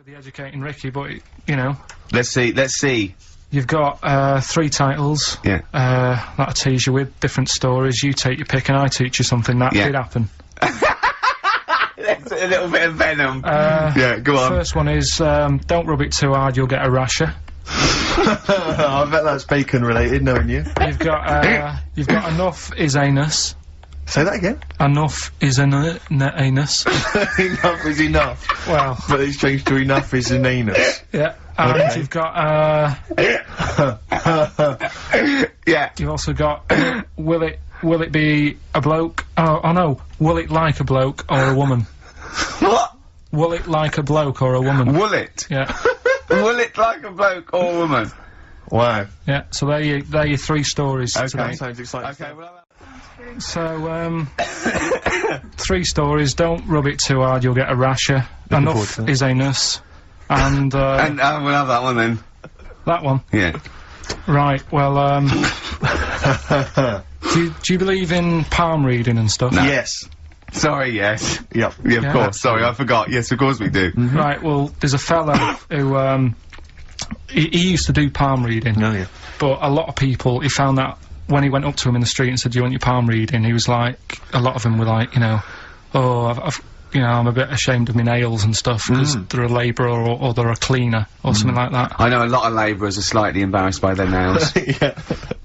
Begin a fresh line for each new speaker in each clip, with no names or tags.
With the Educating Ricky, but, you know...
Let's see.
You've got, 3 titles.
Yeah.
That'll tease you with different stories. You take your pick and I teach you something. That did happen.
That's a little bit of venom. Yeah, go on.
First one is, don't rub it too hard, you'll get a rasher.
I bet that's bacon related, knowing you.
You've got enough is anus.
Say that again.
Enough is an anus.
Enough is enough.
Well.
But it's changed to enough is an anus.
Yeah. And
Okay.
you've got,
Yeah.
you've also got, will it be a bloke? Oh no. Will it like a bloke or a woman?
What?
Will it like a bloke or a woman?
Will it?
Yeah.
Will it like a bloke or a woman?
Wow.
Yeah, so they're your 3 stories today.
That sounds exciting.
Okay, well...
So, 3 stories. Don't rub it too hard, you'll get a rasher.
forward
Enough
to that.
is anus. And,
we'll have that one then.
that one.
Yeah.
Right, well, do you believe in palm reading and stuff?
Yes.
Sorry, yes.
Yep.
Yeah, of
Yeah.
course. Sorry, I forgot. Yes, of course we do.
Right, well, there's a fella who, he used to do palm reading.
Oh, yeah.
But a lot of people, he found that when he went up to him in the street and said, do you want your palm reading? He was like, a lot of them were like, you know, oh, I've you know, I'm a bit ashamed of my nails and stuff, because they're a labourer or they're a cleaner, or something like that.
I know a lot of labourers are slightly embarrassed by their nails.
Yeah.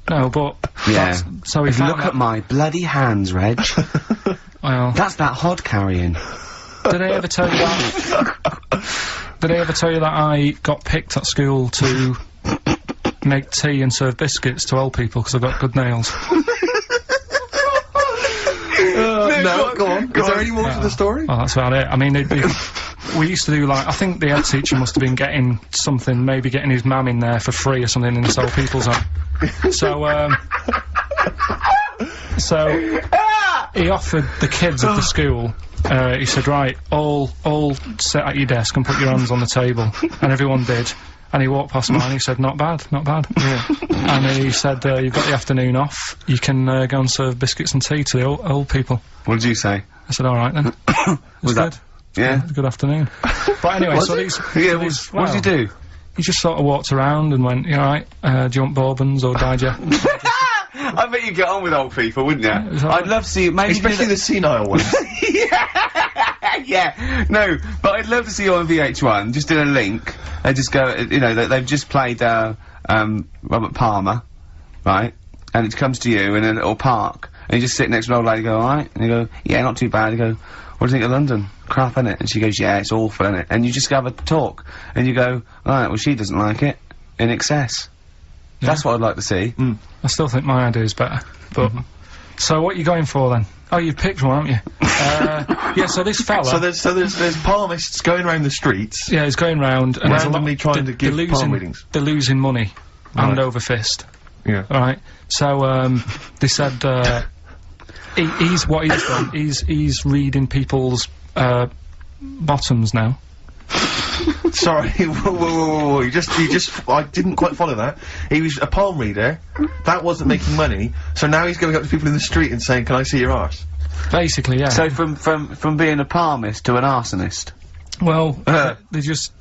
No, but...
Yeah.
So he found
Look at my bloody hands, Reg.
well,
That's that hod carrying.
did I ever tell you that? Did I ever tell you that I got picked at school to make tea and serve biscuits to old people because I've got good nails?
No, go on. Is there any more to the story?
Well, that's about it. I mean, we used to do, like, I think the head teacher must have been getting something, maybe getting his mam in there for free or something in this old people's home. So, he offered the kids of the school, he said, right, all sit at your desk and put your hands on the table. And everyone did. And he walked past mine and he said, not bad, not bad. Yeah. And he said, you've got the afternoon off, you can go and serve biscuits and tea to the old people.
What did you say?
I said, alright then.
Was
good.
that? Yeah.
Good afternoon. But anyway, so these...
Yeah,
these-
what did you do?
He just sort of walked around and went, you alright, do you want bourbons or digest?
I bet you get on with old people, wouldn't you? I'd love to see you, maybe
Especially the senile ones.
Yeah, no, but I'd love to see you on VH1, just in a link, they just go, you know, they've just played, Robert Palmer, right, and it comes to you in a little park, and you just sit next to an old lady and go, alright, and you go, yeah, not too bad, you go, what do you think of London? Crap, innit? And she goes, yeah, it's awful, innit? And you just have a talk, and you go, alright, well, she doesn't like it, in excess.
Yeah.
That's what I'd like to see.
I still think my idea is better, but... So what are you going for then? Oh, you've picked one, haven't you? Yeah, so this fella...
So there's palmists going around the streets.
Yeah, he's going round and
randomly trying to give palm readings.
They're losing money, hand over fist.
Yeah.
Right. So they said he's what he's done. He's reading people's bottoms now.
Sorry, whoa. You just, I didn't quite follow that. He was a palm reader, that wasn't making money, so now he's going up to people in the street and saying, can I see your arse?
Basically, yeah.
So from being a palmist to an arsonist.
Well, they just,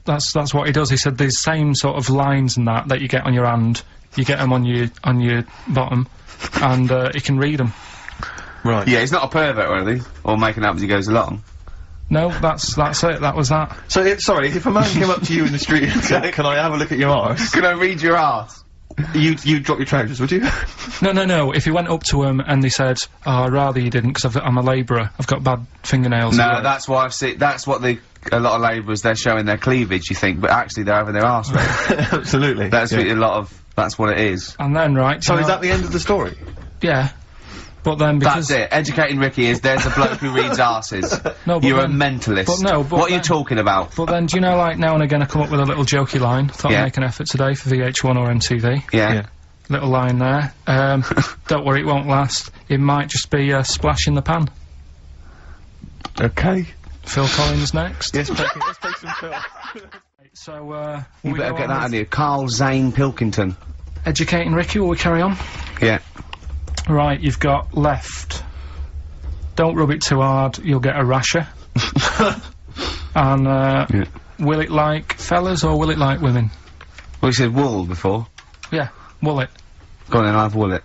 that's what he does. He said these same sort of lines and that you get on your hand, you get them on your bottom, and he can read them.
Right.
Yeah, he's not a pervert or anything, or making up as he goes along.
No, that's it, that was that.
So, sorry, if a man came up to you in the street and said, can I have a look at your arse?
Can I read your arse?
You'd drop your trousers, would you?
No, if he went up to him and they said, oh, I'd rather you didn't, because I'm a labourer, I've got bad fingernails.
No, that's why I've seen, that's what a lot of labourers, they're showing their cleavage, you think, but actually they're having their arse read.
Absolutely.
That's
yeah.
That's what it is.
And then, right...
So is that the end of the story?
Yeah. But then because...
That's it. Educating Ricky is, there's a bloke who reads arses.
No, but
You're
then,
a mentalist.
But no, but
what are you talking about?
But then, do you know, like, now and again I come up with a little jokey line. Thought I'd make an effort today for VH1 or MTV.
Yeah.
Little line there. Don't worry, it won't last. It might just be a splash in the pan.
Okay.
Phil Collins next.
Yes, let's take some Phil.
So,
You better get that out of you. Carl Pilkington.
Educating Ricky, will we carry on?
Yeah.
Right, you've got left. Don't rub it too hard, you'll get a rasher. And, will it like fellas or will it like women?
Well, you said wool before.
Yeah, will it?
Go on then, I'll have wool it.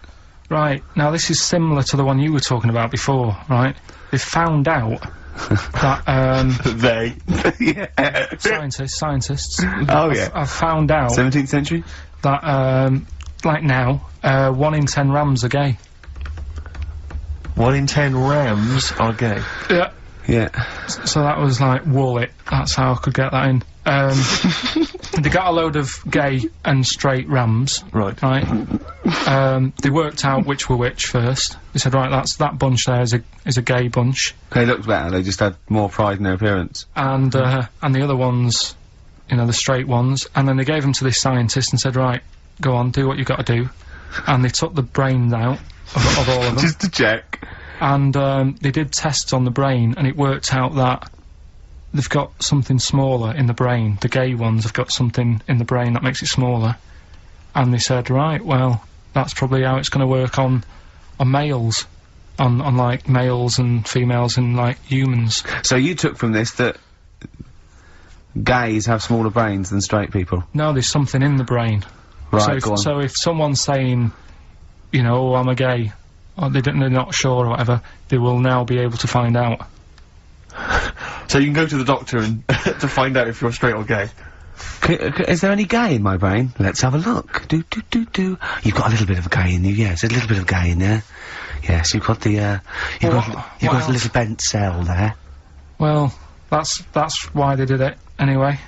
Right, now this is similar to the one you were talking about before, right? They found out that,
They.
Yeah.
scientists.
Oh, yeah.
I've found out
17th century?
that, like now, 1 in 10 rams are gay.
1 in 10 rams are gay.
Yeah.
Yeah.
So that was like, wool it. That's how I could get that in. They got a load of gay and straight rams.
Right.
They worked out which were which first. They said, right, that bunch there is a gay bunch.
They looked better, they just had more pride in their appearance.
And the other ones, you know, the straight ones. And then they gave them to this scientist and said, right, go on, do what you gotta do. And they took the brains out of all of them.
Just to check.
And they did tests on the brain, and it worked out that they've got something smaller in the brain. The gay ones have got something in the brain that makes it smaller. And they said, right, well, that's probably how it's going to work on males. On like males and females and like humans.
So you took from this that gays have smaller brains than straight people?
No, there's something in the brain.
Right, go on.
So if someone's saying, you know, oh, I'm a gay, or they're not sure or whatever, they will now be able to find out.
So you can go to the doctor and to find out if you're straight or gay.
Is there any gay in my brain? Let's have a look. Do. You've got a little bit of gay in you, yes. There's a little bit of gay in there. Yes, you've got the, you've got a little bent cell there.
Well, that's why they did it, anyway.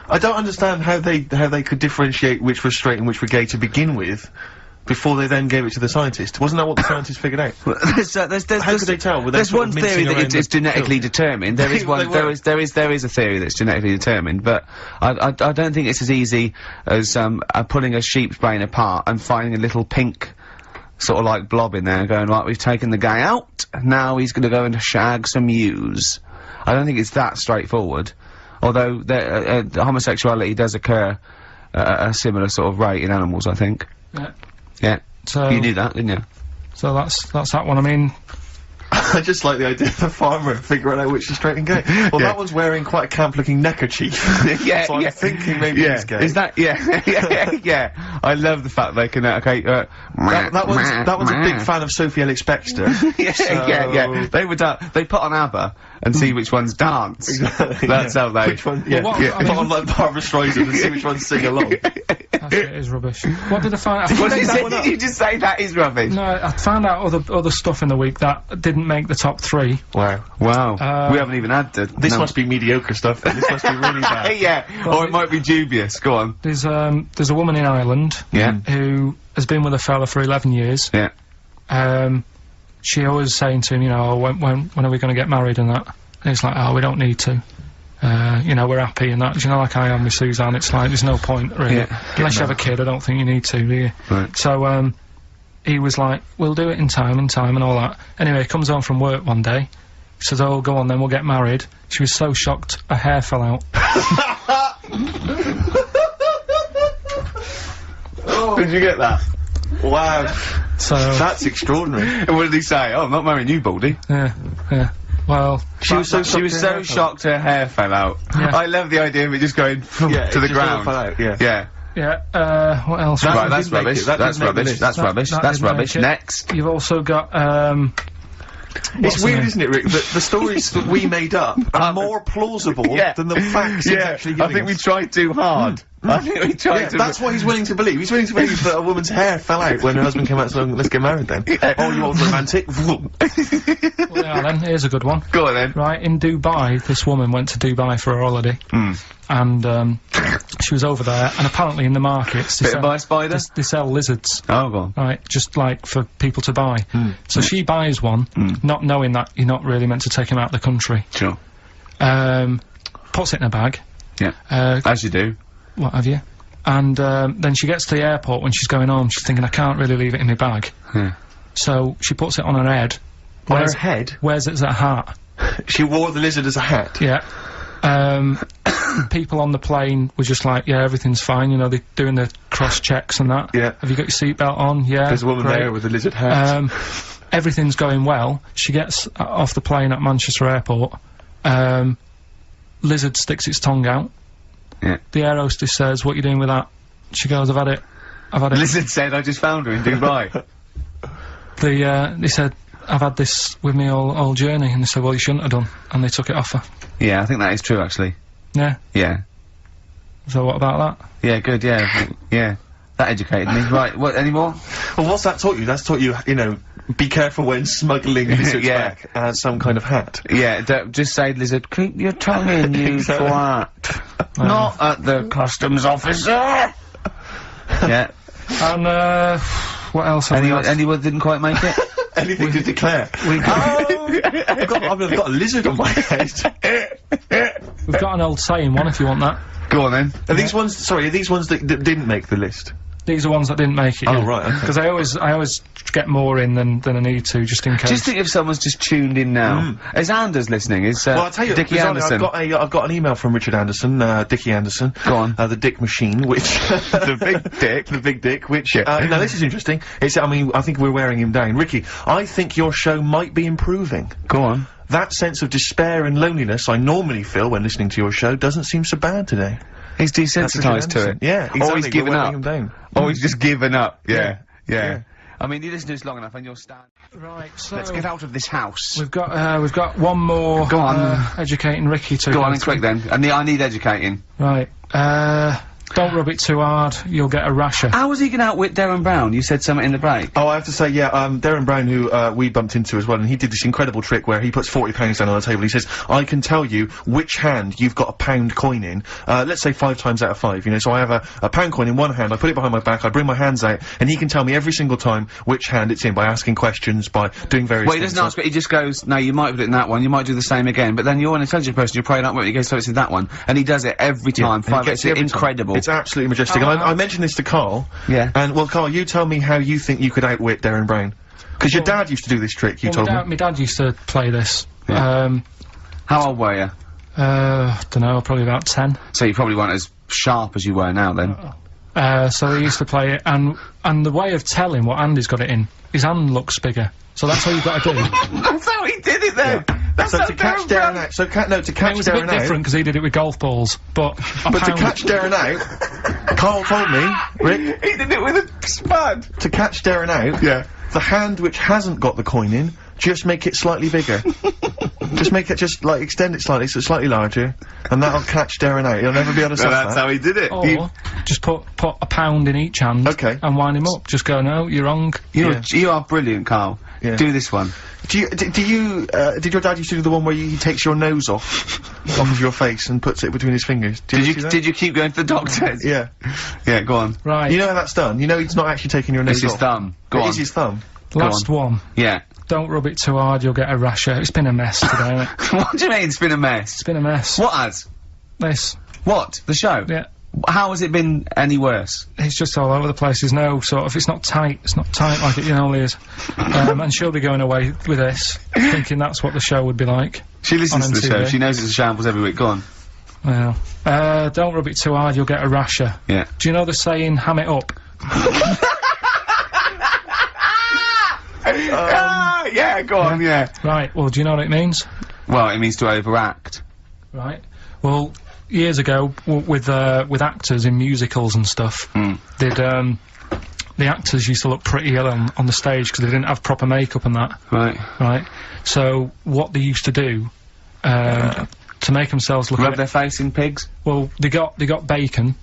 I don't understand how they could differentiate which were straight and which were gay to begin with, before they then gave it to the scientist. Wasn't that what the scientists figured out? How could they tell? Were they
There's
sort
one
of mincing
theory that
around
it's
the
genetically
pill?
determined. There is one. There is a theory that's genetically determined, but I don't think it's as easy as pulling a sheep's brain apart and finding a little pink sort of like blob in there and going, right, we've taken the guy out, now he's gonna go and shag some ewes. I don't think it's that straightforward. Although homosexuality does occur at a similar sort of rate in animals, I think.
Yeah.
Yeah.
So
You knew that, didn't you?
So that's that one. I mean,
I just like the idea of the farmer figuring out which is straight and gay. Well, that one's wearing quite a camp-looking neckerchief.
Yeah,
so I'm thinking maybe he's gay.
Is that, yeah. I love the fact they can,
that one's a big fan of Sophie Ellis-Bextor.
Yeah. They put on ABBA and see which ones dance.
Exactly,
That's how they...
Which one, yeah.
Well, what- I
Put
mean-
on like Barbara Streisand and see which ones sing along.
that shit is rubbish. What did I find out?
What did you say? Did you just say that is rubbish?
No, I found out other stuff in the week that didn't make the top 3.
Wow.
Wow. We haven't even had the...
This must be mediocre stuff then. This must be really bad.
Yeah, or it might be dubious. Go on.
There's a woman in Ireland who has been with a fella for 11 years.
Yeah.
She always saying to him, you know, when are we going to get married and that? And he's like, oh, we don't need to. You know, we're happy and that. You know, like I am with Suzanne, it's like, there's no point, really.
Yeah.
Unless you have a kid, I don't think you need to, do you?
Right.
So, he was like, we'll do it in time and all that. Anyway, he comes home from work one day. He says, oh, go on then, we'll get married. She was so shocked, her hair fell out.
Did you get that?
Wow.
So...
That's extraordinary.
And what did he say? Oh, I'm not marrying you, Baldy.
Yeah. Well...
She was so
shocked her hair fell out.
Yeah.
I love the idea of it just going to the ground.
Fell out, yeah.
Yeah.
Yeah, what else?
Right,
didn't
that's
make
rubbish.
it. That
That's
didn't make the
rubbish.
list.
That's rubbish.
that
That's
didn't
rubbish.
make it.
Next.
You've also got,
It's
what's the
weird,
name?
isn't it, Rick, that the stories that we made up are more plausible than the facts he's actually giving
I think we
us.
tried too hard. I think we tried
Yeah,
to...
that's what he's willing to believe. He's willing to believe that a woman's hair fell out when her husband came out saying, let's get married then. Oh, you old romantic.
well, yeah, then, here's a good one.
Go on then.
Right, in Dubai, this woman went to Dubai for a holiday. And, she was over there, and apparently in the markets...
Bit by spider?
They sell lizards.
Oh, go on.
Right, just like for people to buy. So she buys one, not knowing that you're not really meant to take him out of the country.
Sure.
Puts it in a bag.
Yeah. As you do.
What have you? And then she gets to the airport when she's going home, she's thinking, I can't really leave it in my bag.
Yeah.
So she puts it on her head.
On her head?
Wears it as a hat.
She wore the lizard as a hat?
Yeah. People on the plane were just like, yeah, everything's fine, you know, they're doing the cross-checks and that.
Yeah.
Have you got your seatbelt on? Yeah.
There's a woman
great.
there with a lizard hat.
Everything's going well. She gets off the plane at Manchester Airport. lizard sticks its tongue out.
Yeah.
The air hostess says, "What are you doing with that?" She goes, "I've had it.
Lizard said, "I just found her in Dubai."
They said, "I've had this with me all journey," and they said, "Well, you shouldn't have done," and they took it off her.
Yeah, I think that is true, actually.
Yeah.
Yeah.
So what about that?
Yeah, good, yeah. Yeah. That educated me. Right, what, any more?
Well, what's that taught you? That's taught you, you know, be careful when smuggling lizards
Yeah.
back as some kind of hat.
Yeah, just say, lizard, keep your tongue in, you
Exactly.
twat. Not at the customs officer! Yeah.
And, what else have we got?
Anyone didn't quite make it?
Anything to declare? I've got a lizard on my head.
We've got an old saying one if you want that.
Go on then.
Are these ones, sorry, are these ones that didn't make the list?
These are ones that didn't make it.
Oh, right, okay.
Because I always get more in than I need to, just in case.
Just think if someone's just tuned in now. Is Anders listening? Is,
Well, I'll tell you,
Dickie
bizarrely,
Anderson?
I've got an email from Richard Anderson, Dickie Anderson.
Go on.
The Dick Machine, which...
The big dick.
The big dick, which, now this is interesting. It's, I mean, I think we're wearing him down. Ricky, I think your show might be improving.
Go on.
That sense of despair and loneliness I normally feel when listening to your show doesn't seem so bad today.
He's
That's Richard
desensitised to it.
Anderson. Yeah, exactly.
Or he's given
We're
up.
wearing him down.
Or he's just given up. Yeah.
Yeah.
Yeah. I mean, you listen to us long enough and you'll stand.
Right, so...
Let's get out of this house.
We've got one more...
Go on.
Educating Ricky to
Go on,
through.
quick then. I need educating.
Right, don't rub it too hard, you'll get a rasher.
How was he gonna outwit Darren Brown? You said something in the break.
Oh, I have to say, yeah, Darren Brown, who, we bumped into as well, and he did this incredible trick where he puts £40 down on the table. He says, I can tell you which hand you've got a £1 coin in, let's say 5 times out of 5, you know, so I have a £1 coin in one hand, I put it behind my back, I bring my hands out, and he can tell me every single time which hand it's in by asking questions, by doing various
Well, he
things.
doesn't ask, but he just goes, no, you might put it in that one, you might do the same again, but then you're an intelligent person, you're praying up with it, he goes, so it's in that one, and he does it every time,
and he gets
it's
it every time.
incredible.
It's absolutely majestic. And I mentioned this to Carl.
Yeah.
And, well, Carl, you tell me how you think you could outwit Darren Brown. Because your dad used to do this trick, you told me.
My dad used to play this.
Yeah. How old were you?
Dunno, probably about 10.
So you probably weren't as sharp as you were now then.
So he used to play it, and the way of telling what hand he's got it in, his hand looks bigger. So that's all you've got to do.
That's how he did it then! That's
So
how
to catch Darren out, to catch
It was a bit
Darren out,
different because he did it with golf balls, but...
but to catch Darren out, Carl told me, Rick,
He did it with a spud!
to catch Darren out,
Yeah.
the hand which hasn't got the coin in, just make it slightly bigger. Just make it, like, extend it slightly, so it's slightly larger, and that'll catch Darren out. He'll never be able to
So
stop
that's
that.
how he did it.
Or just put £1 in each hand
Okay.
and wind him up. Just go, no, you're wrong.
You are brilliant, Carl.
Yeah.
Do this one.
did your dad used to do the one where he takes your nose off of your face and puts it between his fingers?
Did you keep going to the doctors?
Yeah.
Yeah, go on.
Right,
You know how that's done? You know he's not actually taking your nose
It's his
off.
thumb. Go
It
on.
is his thumb.
last one.
Yeah.
Don't rub it too hard, you'll get a rasher. It's been a mess today, hasn't it?
What do you mean it's been a mess?
It's been a mess.
What has?
This.
What? The show?
Yeah.
How has it been any worse?
It's just all over the place. There's no sort of, it's not tight like it normally is. And she'll be going away with this, thinking that's what the show would be like.
She listens
On
to the show.
MTV.
She knows it's a shambles every week. Go on.
Well, don't rub it too hard, you'll get a rasher.
Yeah.
Do you know the saying, ham it up?
Yeah, go on, yeah.
Right, well, do you know what it means?
Well, it means to overact.
Right. Well, years ago, with actors in musicals and stuff, the actors used to look pretty ill on the stage because they didn't have proper makeup and that.
Right.
Right. So, what they used to do, to make themselves look
Rub their face in pigs?
well, they got bacon,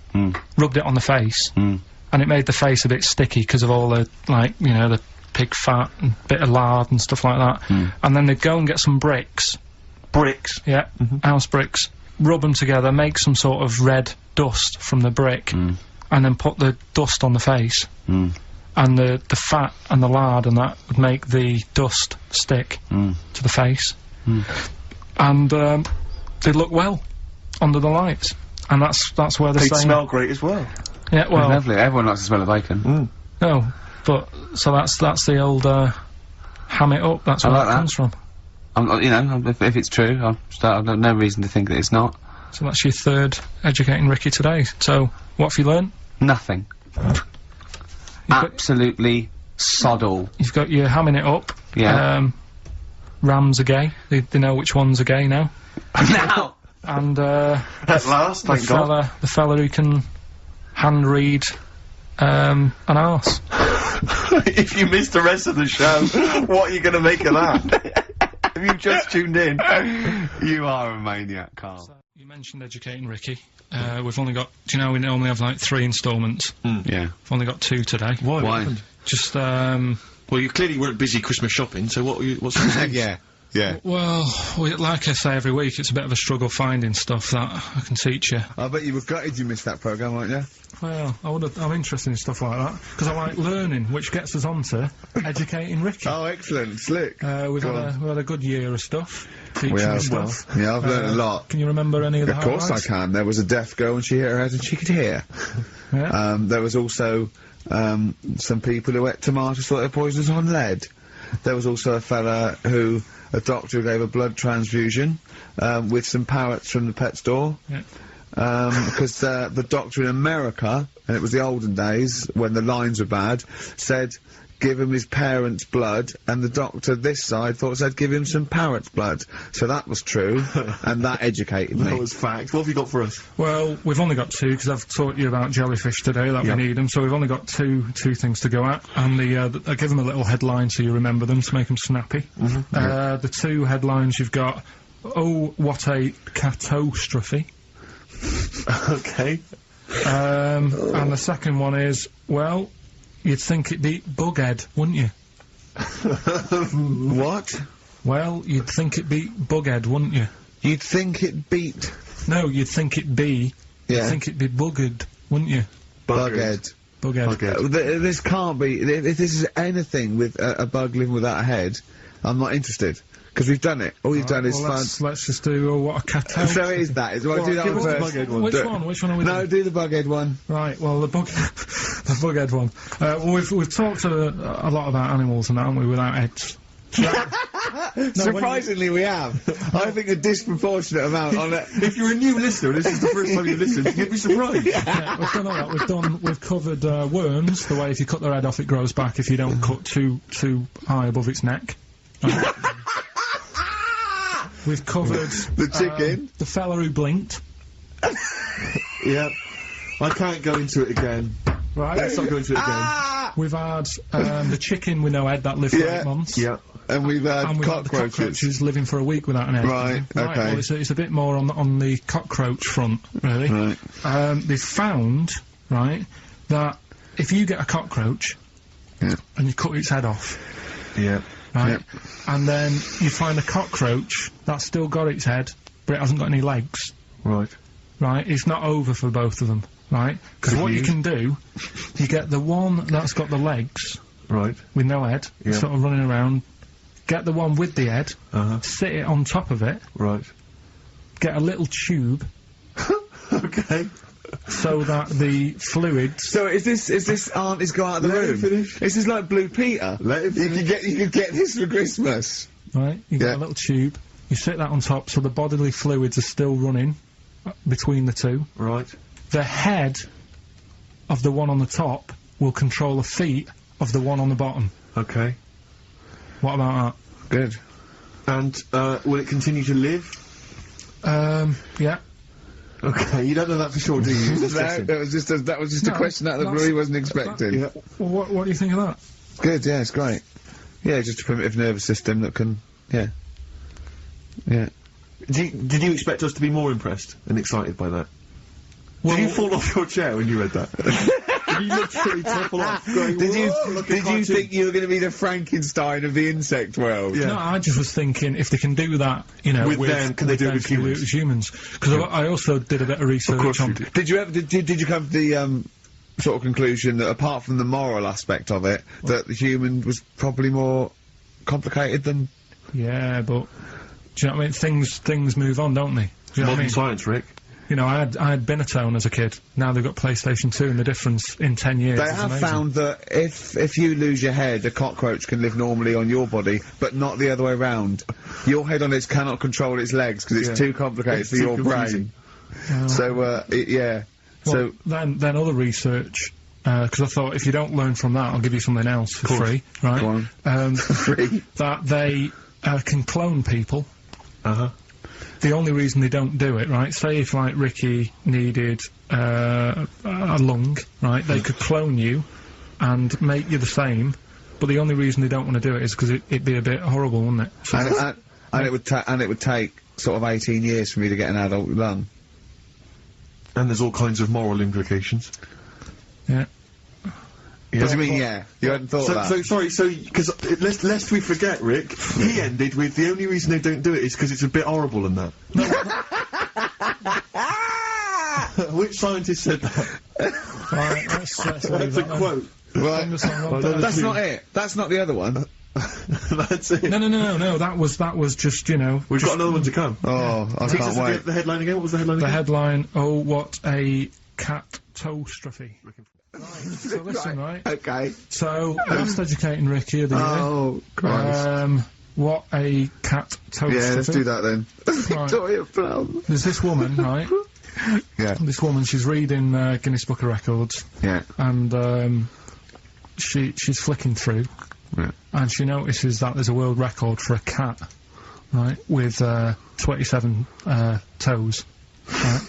rubbed it on the face, and it made the face a bit sticky because of all the, like, you know, the pig fat and bit of lard and stuff like that. And then they'd go and get some bricks.
Bricks.
Yeah, house bricks. Rub them together, make some sort of red dust from the brick, and then put the dust on the face. And the fat and the lard and that would make the dust stick to the face. And they'd look well under the lights. And that's where the
They'd
saying...
smell great as well.
Yeah, well...
Lovely. Everyone likes the smell of bacon.
No, but, so that's the old, ham it up, that's where
like
that
that.
comes from.
You know, if it's true, I've no reason to think that it's not.
So that's your third Educating Ricky today. So, what have you learned?
Nothing. Absolutely sod all.
You've got your hamming it up.
Yeah.
Rams are gay. They know which ones are gay now.
Now,
And,
At last, thank God.
the fella who can hand read, an arse.
If you missed the rest of the show, what are you going to make of that? Have you just tuned in?
You are a maniac, Carl.
So, you mentioned educating Ricky. We've only got, do you know we normally have like 3 instalments?
Yeah.
We've only got 2 today.
Why?
Why?
happened?
Just,
Well, you clearly weren't busy Christmas shopping, so what's the
Yeah. Yeah.
well, like I say every week, it's a bit of a struggle finding stuff that I can teach you.
I bet you were gutted you missed that programme, weren't you?
Well, I'm interested in stuff like that, because I like learning, which gets us on to educating Ricky.
Oh, excellent. Slick.
We've had a good year of stuff, teaching
We
him
have,
stuff.
Yeah, I've learned a lot.
Can you remember any of the
Of course I
highlights?
can. There was a deaf girl and she hit her head and she could hear.
Yeah.
There was also some people who ate tomatoes thought they were poisonous on lead. There was also a doctor who gave a blood transfusion with some parrots from the pet store.
Yeah.
Because the doctor in America, and it was the olden days when the lines were bad, said give him his parents' blood, and the doctor this side thought said give him some parrot's blood. So that was true, and that educated me.
That was fact. What have you got for us?
Well, we've only got 2, because I've taught you about jellyfish today, that
Yep.
we need them, so we've only got two things to go at, and I give them a little headline so you remember them to make them snappy. The 2 headlines you've got, oh, what a catastrophe.
Okay.
And the second one is, well, you'd think it'd be bughead, wouldn't you?
What?
Well, you'd think it'd be bughead, wouldn't you?
You'd think it beat
No, you'd think it'd be,
Yeah.
you'd think it'd be buggered, wouldn't you?
bughead.
Bughead.
This can't be. If this is anything with a bug living without a head, I'm not interested. Because we've done it. All you've done is
Well, let's just do, oh, what a catastrophe.
So it is that. Well, do that
give
one
us the
first.
bughead one.
Which
Do it.
one? Which one are we
No,
doing?
do the bughead one.
Right, well, the bughead one. Well, we've talked a lot about animals and that, haven't we, without heads.
Surprisingly, we have. I think a disproportionate amount on it.
If you're a new listener, this is the first time you listened, you'd be surprised.
Yeah, we've done all that. We've covered worms, the way if you cut their head off it grows back if you don't cut too high above its neck. Right. We've covered
The chicken.
the fella who blinked.
Yeah. I can't go into it again.
Right.
Let's not go into it again.
We've had the chicken with no head that lived for 8 months.
Yeah.
And we've had
And we've had the
cockroaches.
cockroaches living for a week without an head.
Right, okay.
Well, it's a bit more on the cockroach front, really.
Right.
They've found, right, that if you get a cockroach
Yeah.
and you cut its head off,
Yeah.
right,
Yep.
and then you find a cockroach that's still got its head, but it hasn't got any legs,
Right.
right, it's not over for both of them, right? Because what you can do, you get the one that's got the legs
Right.
with no head,
Yeah.
sort of running around, get the one with the head,
Uh-huh.
sit it on top of it,
Right.
get a little tube
Okay.
so that the fluids.
So is this aunt is go out of the
Let him
room?
finish.
This is like Blue Peter.
Let him
You could get this for Christmas.
Right, you get
Yeah.
a little tube, you sit that on top so the bodily fluids are still running between the two.
Right.
The head of the one on the top will control the feet of the one on the bottom.
Okay.
What about
Good.
And, will it continue to live?
that? Yeah.
Okay, you don't know that for sure, do you? Just
No,
guessing.
that was just a
No,
question out of the blue
that's-
he wasn't expecting.
Yeah.
Well, what do you think of that?
Good, yeah, it's great. Yeah, just a primitive nervous system that can, yeah. Yeah.
Did you expect us to be more impressed and excited by that?
Well,
Did you fall off your chair when you read that? You literally topple off. Going,
Did you
"Whoa, look at
did you
cartoon."
think you were going to be the Frankenstein of the insect world?
Yeah.
No, I just was thinking if they can do that, you know,
With them, can they do it with
them,
humans?
humans? Because I also did a bit of research
course you
on.
did.
Did you ever did you come to the sort of conclusion that apart from the moral aspect of it, that the human was probably more complicated than?
Yeah, but do you know what I mean? Things move on, don't they? Do you know what I
Modern
mean?
science, Rick.
You know, I had Binatone as a kid. Now they've got PlayStation 2, and the difference in 10 years
They
is
have
amazing.
found that if you lose your head, a cockroach can live normally on your body, but not the other way round. Your head on its cannot control its legs because it's
Yeah.
too complicated
It's
for
too
your
confusing.
brain. So yeah.
Well,
So
then other research, because I thought if you don't learn from that, I'll give you something else for free, right?
Go on. Free.
That they can clone people,
Uh-huh.
the only reason they don't do it, right? Say if like Ricky needed a lung, right? They could clone you and make you the same, but the only reason they don't want to do it is because it'd be a bit horrible, wouldn't it? So
and it would take sort of 18 years for me to get an adult lung.
And there's all kinds of moral implications.
yeah.
What do you mean, yeah? You hadn't thought of that?
So sorry, because lest we forget, Rick, he ended with the only reason they don't do it is because it's a bit horrible and that. Which scientist said that?
Right, let's
That's
leave
a
that then.
quote.
Right. That's not it. That's not the other one.
That's it.
No, that was just, you know...
We've got another one to come.
Oh, I can't wait.
The headline again? What was the headline
The
again?
headline, oh, what a catastrophe. Right, so listen, right?
Okay.
So, last educating Ricky of the year.
Oh, Christ.
What a catastrophe.
Yeah, let's do that then.
Right.
Victoria Plum.
There's this woman, right?
Yeah.
This woman, she's reading Guinness Book of Records,
Yeah.
and she's flicking through,
Yeah.
and she notices that there's a world record for a cat, right, with 27 toes, right?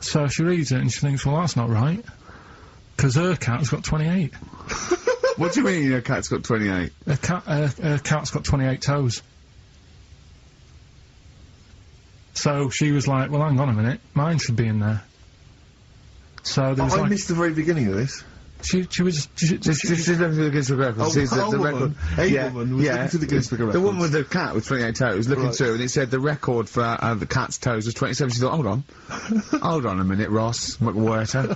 So she reads it and she thinks, well, that's not right, because her cat's got 28.
What do you mean your cat's got 28?
Her cat's got 28 toes. So she was like, well, hang on a minute, mine should be in there. So there was
I
like...
missed the very beginning of this.
She's looking
She's looking through the Guinness Book of Records. Sees the
woman
record.
was looking through the Guinness Book of
The
Records.
woman with the cat with 28 toes looking
Right.
through, and it said the record for the cat's toes was 27. She thought, hold on. Hold on a minute, Ross McWhirter.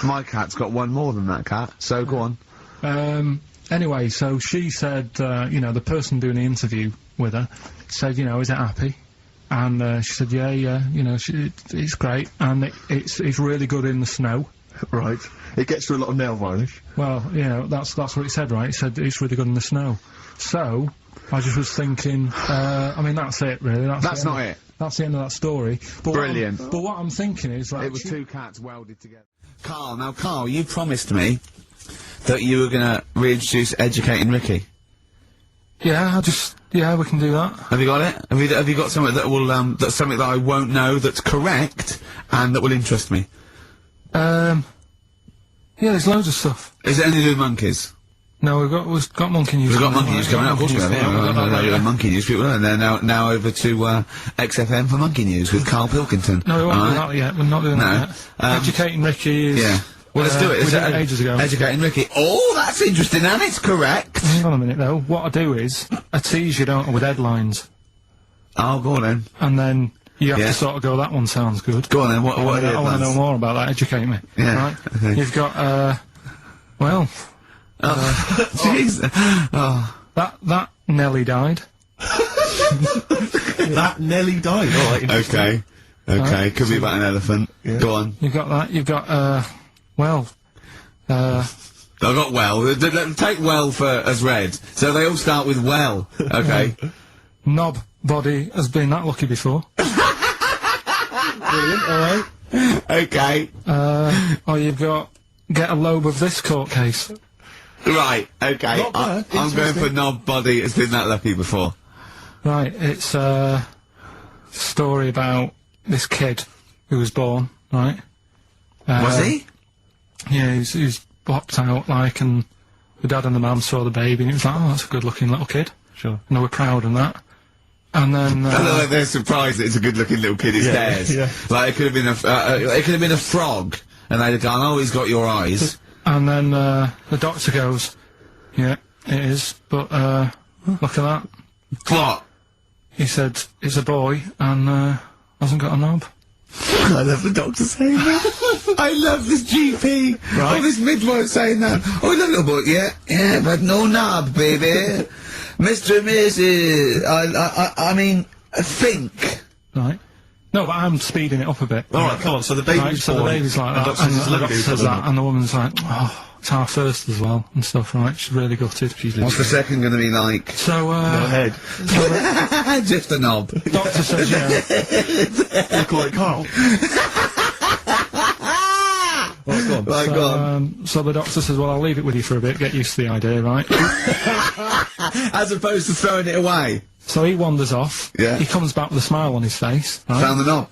My cat's got one more than that cat, so go on.
Anyway, so she said, you know, the person doing the interview with her said, you know, is it happy? And she said, yeah, you know, it's great, and it's really good in the snow.
Right. It gets through a lot of nail varnish.
Well, you know, that's what it said, right? It said it's really good in the snow. So, I just was thinking, I mean, that's it, really.
That's not it.
That's the end of that story. But
Brilliant.
But what I'm thinking is, like...
It was two cats welded together. Carl, you promised me that you were gonna reintroduce Educating Ricky.
Yeah, yeah, we can do that.
Have you got it? Have you got something that will, that's something that I won't know that's correct, and that will interest me?
Yeah, there's loads of stuff.
Is it anything to do with monkeys?
No, we've got monkey news.
We've got monkey news coming out, of course we have.
Yeah, we've got that, yeah.
Monkey news people, and they're now over to, XFM for monkey news with Karl Pilkington.
No, we won't do that yet. We're not doing that yet. Educating Ricky is...
Yeah. Well, let's do it.
We did it ages ago.
Educating Ricky. Oh, that's interesting, and it's correct.
Hang on a minute, though. What I do is, I tease you, don't I, with headlines.
Oh, go on then.
And then you have to sort of go, that one sounds good.
Go on then, what
I want to know more about that. Educate me.
Yeah,
Right?
okay.
You've got, well...
Jeez. Oh.
That Nelly died.
That Nelly died. All right.
Okay. Okay, could be about an elephant.
Yeah.
Go on.
You've got that. You've got, well...
I got well. Take well as read. So they all start with well. Okay.
Knob body has been that lucky before.
Brilliant. All right.
Okay.
Or you've got get a lobe of this court case.
Right. Okay.
Not bad.
I'm going for knob body has been that lucky before.
Right, it's a story about this kid who was born, right?
Was he?
Yeah, he was popped out, like, and the dad and the mum saw the baby, and it was like, oh, that's a good-looking little kid.
Sure.
And they were proud and that. And then,
I look like they're surprised that it's a good-looking little kid. It's theirs.
yeah.
Like it could have been a frog, and they'd have gone, "Oh, he's got your eyes."
and then, the doctor goes, yeah, it is, but, look at that.
What?
He said, it's a boy, and, hasn't got a knob.
I love the doctor saying that. I love this GP.
Right.
Oh, this midwife saying that. Oh, I love little boy. Yeah, but no knob, baby. Mr. and Mrs. I mean, think.
Right. No, but I'm speeding it up a bit.
All right. Come on. So the baby's
Right, so the
born,
baby's like
and
that,
Dr.
and
says
the
let me
doctor
do
says
something.
that, and the woman's like, oh, it's our first as well, and stuff, right? She's really gutted.
What's the second going to be like?
So,
Go ahead.
Just a knob.
doctor says, yeah.
You call it Carl. Well, go on.
Right, go on.
So the doctor says, well, I'll leave it with you for a bit, get used to the idea, right?
As opposed to throwing it away.
So he wanders off.
Yeah.
He comes back with a smile on his face. Right?
Found the knob.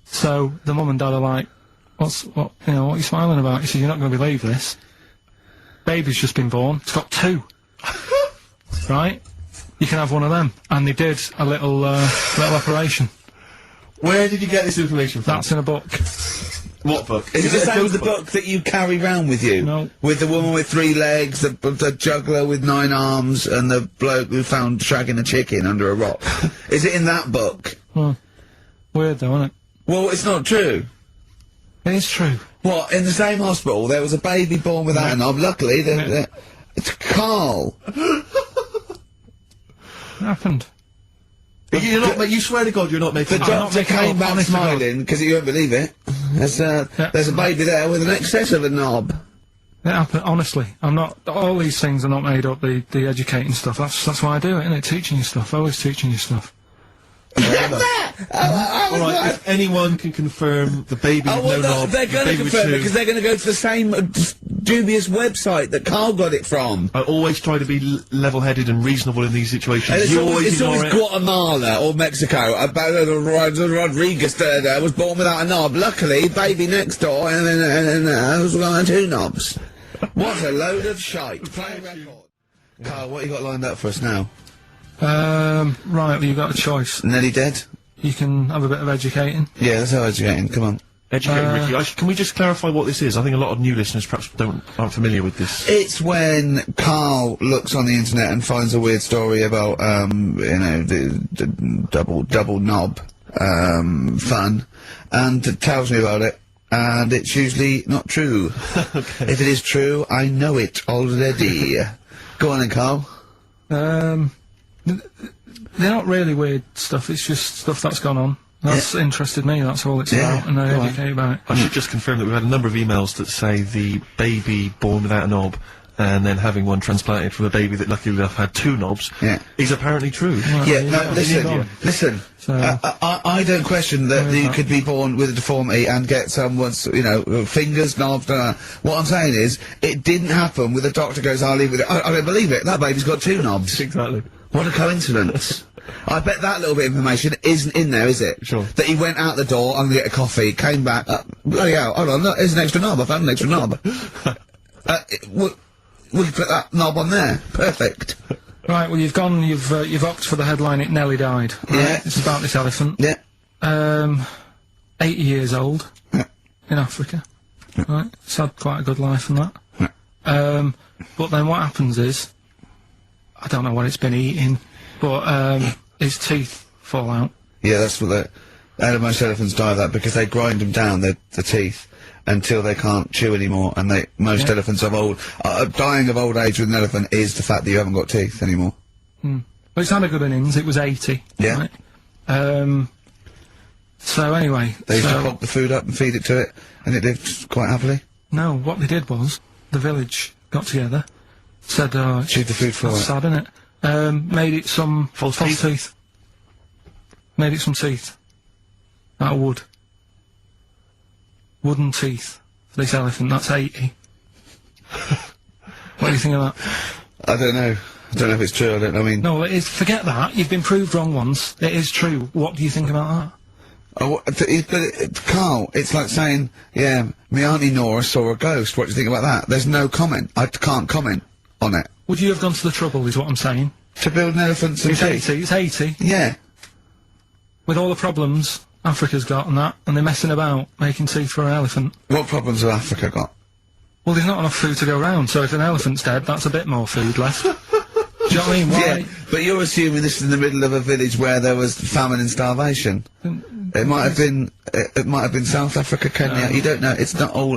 So the mum and dad are like, what are you smiling about? He says, you're not going to believe this. Baby's just been born. It's got 2. Right? You can have one of them. And they did a little operation.
Where did you get this information from?
That's in a book.
What book?
Is it the same
a
as the
cookbook?
book that you carry round with you?
No.
With the woman with 3 legs, the juggler with 9 arms, and the bloke who found shagging a chicken under a rock. Is it in that book?
Weird though, isn't it?
Well, it's not true.
It is true.
What, in the same hospital, there was a baby born without a knob. Luckily, it's Carl.
It happened.
You're not you swear to God you're not making
The
it up.
doctor came back
honest to God.
smiling, because you won't believe it. There's a baby there with an excess of a knob.
It happened, honestly. I'm not, all these things are not made up, the educating stuff. That's why I do it, innit? Teaching you stuff. Always teaching you stuff.
Alright, if anyone can confirm the baby with no knob,
they're
the
going to
baby with
confirm it,
2.
because they're going to go to the same dubious website that Carl got it from.
I always try to be level-headed and reasonable in these situations.
And
You always
it's
ignore
always
it.
Guatemala or Mexico. Rodriguez there was born without a knob. Luckily, baby next door, and then was got 2 knobs. What a load of shite. Play record. Carl, what you got lined up for us now?
Right, well, you've got a choice.
Nearly dead?
You can have a bit of educating.
Yeah, that's how educating. Come on.
Educating Ricky. Can we just clarify what this is? I think a lot of new listeners perhaps aren't familiar with this.
It's when Carl looks on the internet and finds a weird story about, the double knob, fun, and tells me about it, and it's usually not true.
Okay.
If it is true, I know it already. Go on then, Carl.
They're not really weird stuff, it's just stuff that's gone on. That's interested me, that's all it's about, and I
go on.
educate about it.
I should just confirm that we've had a number of emails that say the baby born without a knob and then having one transplanted from a baby that luckily enough had 2 knobs is apparently true.
Yeah, no, listen.
So-
I don't question that you could be born with a deformity and get someone's, fingers, knobs, What I'm saying is, it didn't happen with a doctor goes, I'll leave with it. I don't believe it. That baby's got 2 knobs.
Exactly.
What a coincidence. I bet that little bit of information isn't in there, is it?
Sure.
That he went out the door, I'm gonna get a coffee, came back, bloody hell, hold on, look, there's an extra knob, I found an extra knob. We can put that knob on there. Perfect.
Right, well you've opted for the headline, It Nearly Died. Right?
Yeah.
It's about this elephant.
Yeah.
80 years old.
Yeah.
In Africa. Right? It's had quite a good life and that. But then what happens is, I don't know what it's been eating, but his teeth fall out.
Yeah, that's what most elephants die of that, because they grind them down, the teeth, until they can't chew anymore, and most elephants of dying of old age with an elephant is the fact that you haven't got teeth anymore.
But it's had a good innings, it was 80.
Yeah.
Right? So anyway.
They used to pop the food up and feed it to it, and it lived quite happily.
No, what they did was, the village got together, said,
Chewed the food for
that's
it.
sad, isn't it? Made it some
False
teeth. Made it some teeth. Out of wood. Wooden teeth for this elephant, that's 80. What do you think of that?
I don't know. I don't know if it's true, I mean...
No, it is, forget that, you've been proved wrong once. It is true. What do you think about that?
Carl, it's like saying, yeah, my Auntie Nora saw a ghost, what do you think about that? There's no comment. I can't comment on it.
Would you have gone to the trouble, is what I'm saying?
To build an elephant some
It's
teeth?
80, it's 80.
Yeah.
With all the problems Africa's got and that, and they're messing about making teeth for an elephant.
What problems has Africa got?
Well, there's not enough food to go around, so if an elephant's dead, that's a bit more food left. Do you know what I mean? Why?
Yeah, but you're assuming this is in the middle of a village where there was famine and starvation. It might have been, it might have been South Africa, Kenya, you don't know, it's not all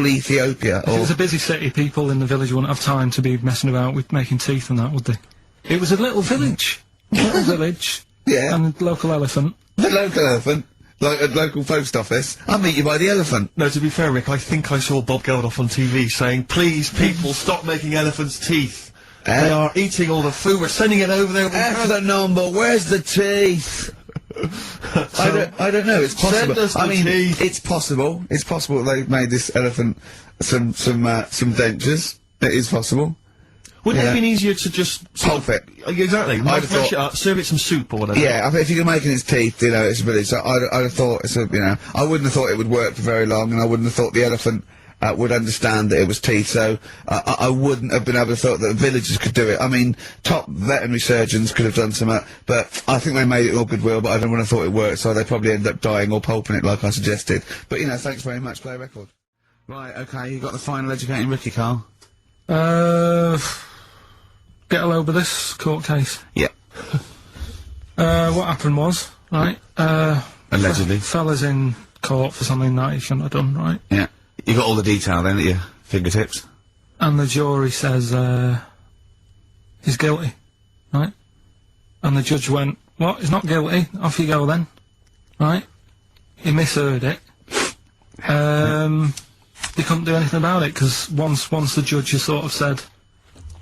Ethiopia,
If it was a busy city, people in the village wouldn't have time to be messing about with making teeth and that, would they? It was a little village. Little village.
Yeah.
And a local elephant.
The local elephant, like a local post office. I'll meet you by the elephant.
No, to be fair, Rick, I think I saw Bob Geldof on TV saying, please, people, stop making elephants' teeth. They are eating all the food, we're sending it over there.
F the number, where's the teeth? I don't know, it's possible.
Send us the
I mean,
teeth.
it's possible. It's possible they've made this elephant some dentures. It is possible.
Wouldn't it have been easier to just
pulp it?
Exactly.
I'd have
Mash
thought-
it up, serve it some soup or whatever.
Yeah, I think if you're making its teeth, you know, it's ability. So I'd have thought it's a, you know, I wouldn't have thought it would work for very long, and I wouldn't have thought the elephant would understand that it was teeth. So I wouldn't have been able to thought that the villagers could do it. I mean, top veterinary surgeons could have done some, but I think they made it all goodwill. But I don't want to thought it worked, so they probably ended up dying or pulping it like I suggested. But you know, thanks very much. Play a record. Right, okay, you got the final educating Ricky, Carl.
Get a load of this court case.
Yeah.
What happened was, right,
Allegedly.
fella's in court for something that he shouldn't have done, right?
Yeah. You got all the detail then at your fingertips.
And the jury says, he's guilty, right? And the judge went, what, he's not guilty, off you go then, right? He misheard it. They couldn't do anything about it, because once the judge has sort of said,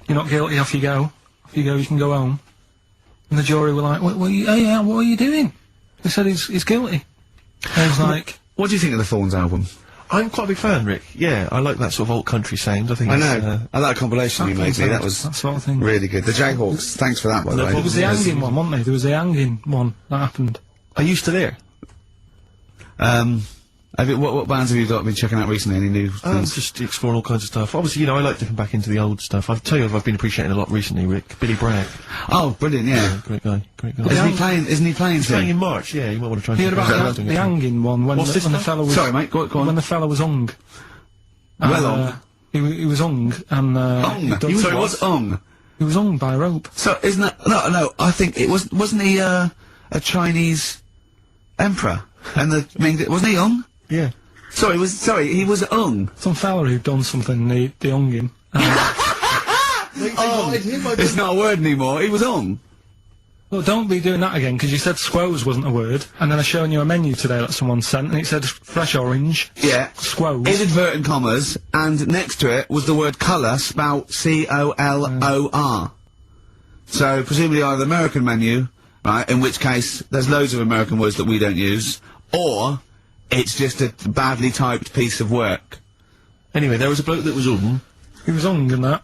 you're not guilty, off you go, you can go home. And the jury were like, what are you doing? They said he's guilty. And I was like...
What do you think of the Thorns album?
I'm quite a big fan, Rick. Yeah, I like that sort of old country sound. I think
I
it's,
know. I like that compilation you made me. That was
that sort of thing.
really good. The Jayhawks. Thanks for that, by the way.
There was the hanging one, wasn't there? There was the hanging one that happened.
Are you still there?
What bands have you been checking out recently? Any new things?
Just exploring all kinds of stuff. Obviously, you know, I like dipping back into the old stuff. I'll tell you, I've been appreciating a lot recently, Rick. Billy Bragg.
Oh, brilliant! Yeah.
Great guy. Great guy.
Isn't he playing?
He's playing
soon?
in March. Yeah, you might want to try and
You heard
check
about
it out.
the hanging one when
What's this
the
stuff?
fella was...
Sorry, mate. Go on.
When the fella was hung.
Well hung?
He was hung, and...
Sorry, it was hung.
He was hung by a rope.
So isn't that no? I think it wasn't he a Chinese emperor? And wasn't he hung?
Yeah.
He was hung.
Some fella who'd done something, they hung him.
It's not a word anymore. He was hung.
Well, don't be doing that again, because you said squoze wasn't a word, and then I showing you a menu today that someone sent, and it said fresh orange.
Yeah.
Squoze.
In inverted commas, and next to it was the word colour, spelt C-O-L-O-R. So, presumably either the American menu, right, in which case there's loads of American words that we don't use, or it's just a badly typed piece of work.
Anyway, there was a bloke that was hung.
He was hung and that,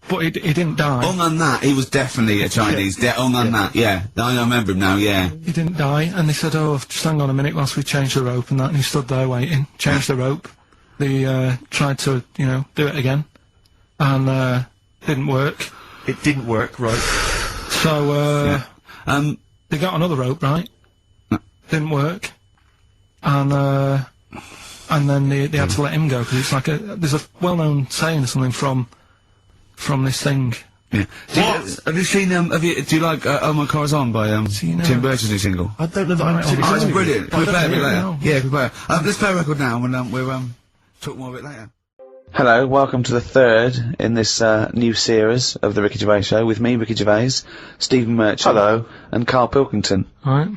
but he didn't die.
Hung on that, he was definitely a Chinese. Hung on that, yeah. I remember him now, yeah.
He didn't die, and they said, oh, just hang on a minute whilst we change the rope and that, and he stood there waiting, changed the rope. They, tried to, you know, do it again, and, didn't work.
It didn't work, right.
So, they got another rope, right? Didn't work. And then they had to let him go, because it's like there's a well-known saying or something from this thing.
Yeah. Have you seen, do you like, Oh My Car's On by, Tim Burton's new single?
I don't know that I'm
Oh, it's brilliant. We'll play a bit later.
know.
Yeah, we'll play. Let's play a record now, and we'll talk more of it later. Hello, welcome to the third in this new series of the Ricky Gervais Show with me, Ricky Gervais, Stephen Merchant,
hello,
and Karl Pilkington.
Right.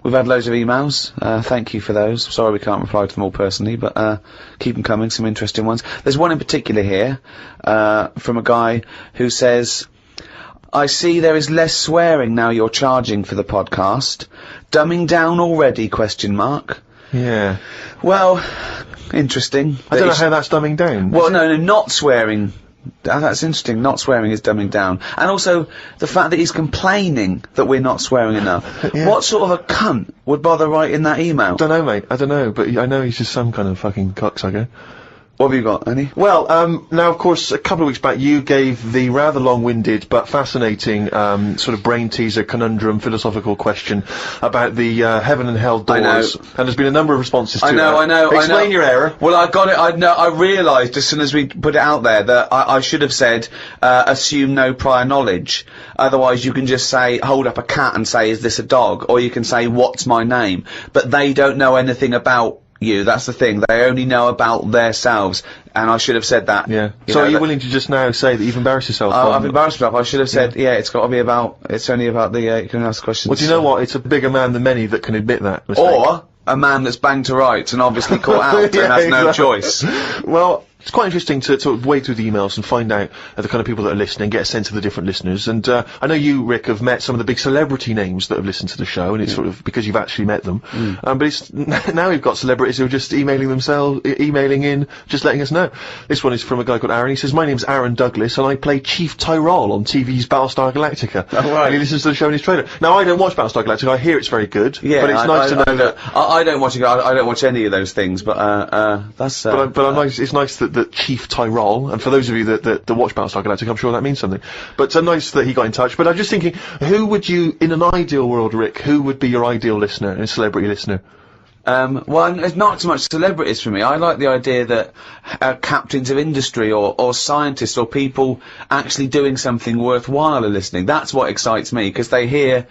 We've had loads of emails. Thank you for those. Sorry we can't reply to them all personally, but keep them coming. Some interesting ones. There's one in particular here from a guy who says, "I see there is less swearing now you're charging for the podcast. Dumbing down already? ?
Yeah.
Well, interesting.
I don't know how that's dumbing down.
Well, no, not swearing. That's interesting. Not swearing is dumbing down. And also, the fact that he's complaining that we're not swearing enough.
Yeah.
What sort of a cunt would bother writing that email?
Don't know, mate. I don't know, but I know he's just some kind of fucking cocksucker.
What have you got, Annie?
Well, now, of course, a couple of weeks back, you gave the rather long-winded but fascinating, sort of brain-teaser, conundrum, philosophical question about the, heaven and hell doors. And there's been a number of responses to that.
I know.
Explain your error.
Well, I got it, I realised as soon as we put it out there that I should have said, assume no prior knowledge. Otherwise, you can just say, hold up a cat and say, is this a dog? Or you can say, what's my name? But they don't know anything about you, that's the thing. They only know about themselves, and I should have said that.
Yeah. So are you willing to just now say that you've embarrassed yourself?
I've embarrassed myself. I should have said, yeah, it's got to be about, it's only about the, you can ask questions.
Well, do you know what? It's a bigger man than many that can admit that mistake.
Or a man that's banged to rights and obviously caught out and has no choice.
Well, It's quite interesting to sort of wade through the emails and find out the kind of people that are listening, get a sense of the different listeners. And I know you, Rick, have met some of the big celebrity names that have listened to the show, and it's sort of because you've actually met them. But it's now we've got celebrities who are just emailing in, just letting us know. This one is from a guy called Aaron. He says, "My name's Aaron Douglas, and I play Chief Tyrol on TV's Battlestar Galactica."
Oh, right.
And he listens to the show in his trailer. Now, I don't watch Battlestar Galactica. I hear it's very good.
Yeah,
but it's nice to know that.
I don't watch it. I don't watch any of those things. But that's.
It's nice that Chief Tyrol, and for those of you that watch Battlestar Galactica, I'm sure that means something. But nice that he got in touch. But I'm just thinking, who would you, in an ideal world, Rick, who would be your ideal listener, a celebrity listener?
Well, it's not so much celebrities for me. I like the idea that captains of industry or scientists or people actually doing something worthwhile are listening. That's what excites me, because they hear.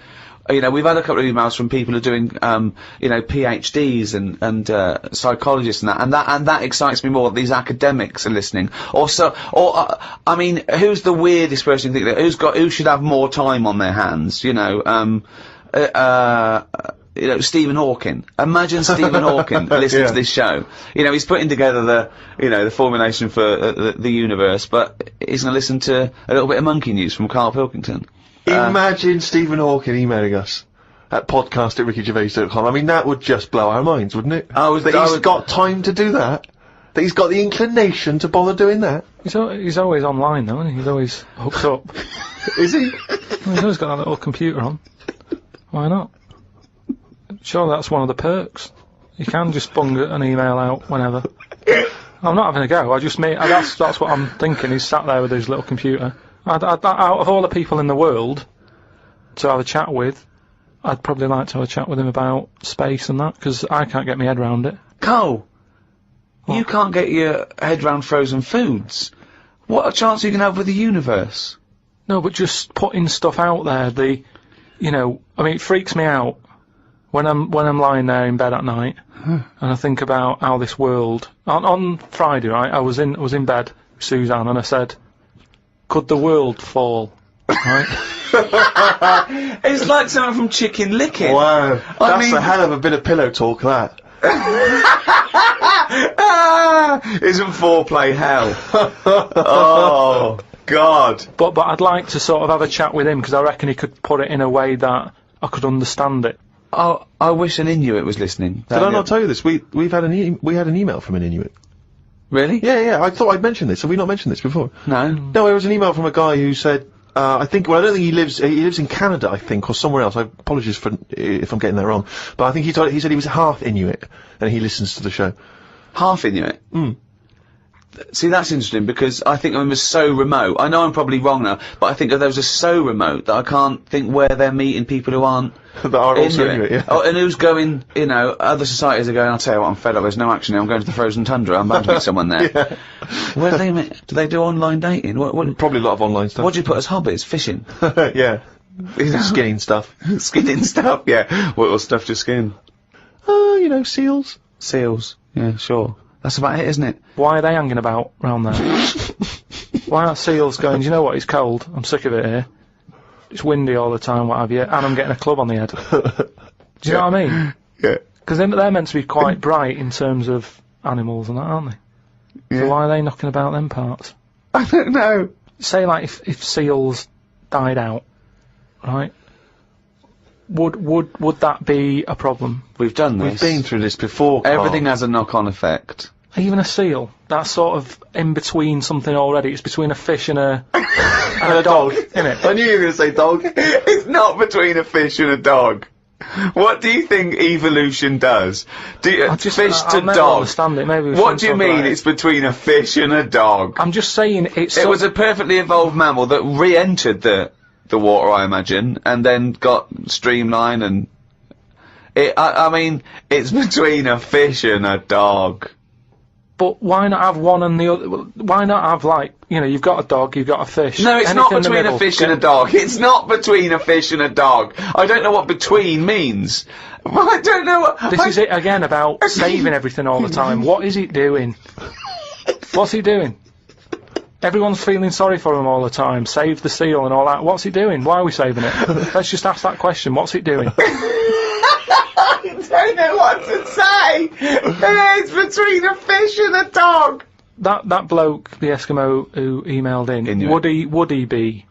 You know, we've had a couple of emails from people who are doing, you know, PhDs and psychologists and that excites me more. These academics are listening. I mean, who's the weirdest person you think that who should have more time on their hands? You know, Stephen Hawking. Imagine Stephen Hawking listening to this show. You know, he's putting together the formulation for the universe, but he's going to listen to a little bit of monkey news from Karl Pilkington.
Imagine Stephen Hawking emailing us at podcast@rickygervais.com. I mean, that would just blow our minds, wouldn't it? He's got time to do that. That he's got the inclination to bother doing that.
He's always online, though, isn't he? He's always hooked up.
Is he?
Well, he's always got that little computer on. Why not? Sure, that's one of the perks. You can just bung an email out whenever. I'm not having a go. That's what I'm thinking. He's sat there with his little computer. Out of all the people in the world to have a chat with, I'd probably like to have a chat with him about space and that, because I can't get my head round it.
Carl, you can't get your head round frozen foods. What a chance are you going to have with the universe?
No, but just putting stuff out there, you know, I mean, it freaks me out when I'm lying there in bed at night and I think about how this world. On Friday, right, I was in bed with Suzanne and I said, could the world fall? Right?
It's like something from Chicken Licken.
Wow, that's a hell of a bit of pillow talk, that.
Isn't foreplay hell? Oh, God.
But I'd like to sort of have a chat with him, because I reckon he could put it in a way that I could understand it.
Oh, I wish an Inuit was listening.
Did I not tell you this? We had an email from an Inuit.
Really?
Yeah, I thought I'd mentioned this. Have we not mentioned this before?
No.
No, it was an email from a guy who said, I don't think he lives in Canada, I think, or somewhere else. I apologize if I'm getting that wrong. But I think he said he was half Inuit, and he listens to the show.
Half Inuit? See, that's interesting, because I think them as so remote. I know I'm probably wrong now, but I think of those as so remote that I can't think where they're meeting people who aren't
that are also Inuit, yeah.
Oh, and who's going, you know, other societies are going, I'll tell you what, I'm fed up, there's no action here, I'm going to the frozen tundra, I'm bound to meet someone there.
Yeah.
Where do they meet? Do they do online dating? What,
probably a lot of online stuff.
What do you put as hobbies? Fishing?
Yeah. Skinning stuff.
Skinning stuff, yeah. What stuff to skin?
You know, seals.
Seals, yeah, sure. That's about it, isn't it?
Why are they hanging about round there? Why aren't seals going, do you know what, it's cold, I'm sick of it here. It's windy all the time, what have you, and I'm getting a club on the head. Do you know what I mean?
Yeah.
Because they're meant to be quite bright in terms of animals and that, aren't they? Yeah. So why are they knocking about them parts?
I don't know.
Say, like, if seals died out, right? Would that be a problem?
We've done this.
We've been through this before, Carl.
Everything has a knock-on effect.
Even a seal. That's sort of in between something already. It's between a fish and a dog, isn't it?
I knew you were going to say dog.
It's not between a fish and a dog. What do you think evolution does? Fish to dog.
Understand it. Maybe
what do you mean it's between a fish and a dog?
I'm just saying it's.
It was a perfectly evolved mammal that re-entered the water, I imagine, and then got streamlined and. I mean, it's between a fish and a dog.
But why not have one and the other? Why not have, like, you know, you've got a dog, you've got a fish.
No, it's not between a fish and a dog. It's not between a fish and a dog. I don't know what between means. I don't know what...
This is it again about saving everything all the time. What is it doing? What's he doing? Everyone's feeling sorry for him all the time. Save the seal and all that. What's he doing? Why are we saving it? Let's just ask that question. What's it doing?
I don't know what to say. It's between a fish and a dog.
that bloke, the Eskimo who emailed in,
Inuit.
would he be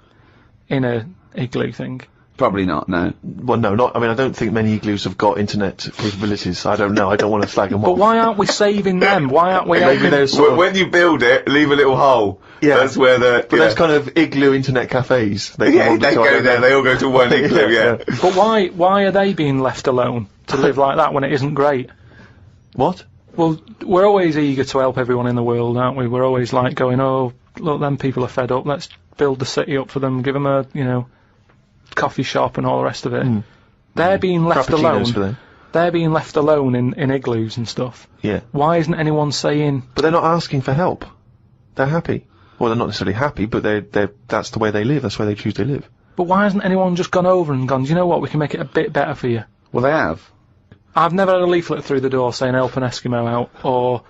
in a igloo thing?
Probably not, no.
Well, no, not. I mean, I don't think many igloos have got internet capabilities. I don't know. I don't want to flag them off.
But why aren't we saving them? Why aren't we?
Maybe there's sort of,
When you build it, leave a little hole.
Yeah.
That's where the...
but there's kind of igloo internet cafes. They
they go there, they all go to one igloo, yeah.
But why are they being left alone to live like that when it isn't great?
What?
Well, we're always eager to help everyone in the world, aren't we? We're always like going, oh, look, them people are fed up. Let's build the city up for them. Give them a, coffee shop and all the rest of it. They're being left alone.
For them.
They're being left alone in igloos and stuff.
Yeah.
Why isn't anyone saying?
But they're not asking for help. They're happy. Well, they're not necessarily happy, but that's the way they live. That's where they choose to live.
But why hasn't anyone just gone over and gone, do you know what? We can make it a bit better for you.
Well, they have.
I've never had a leaflet through the door saying help an Eskimo out, or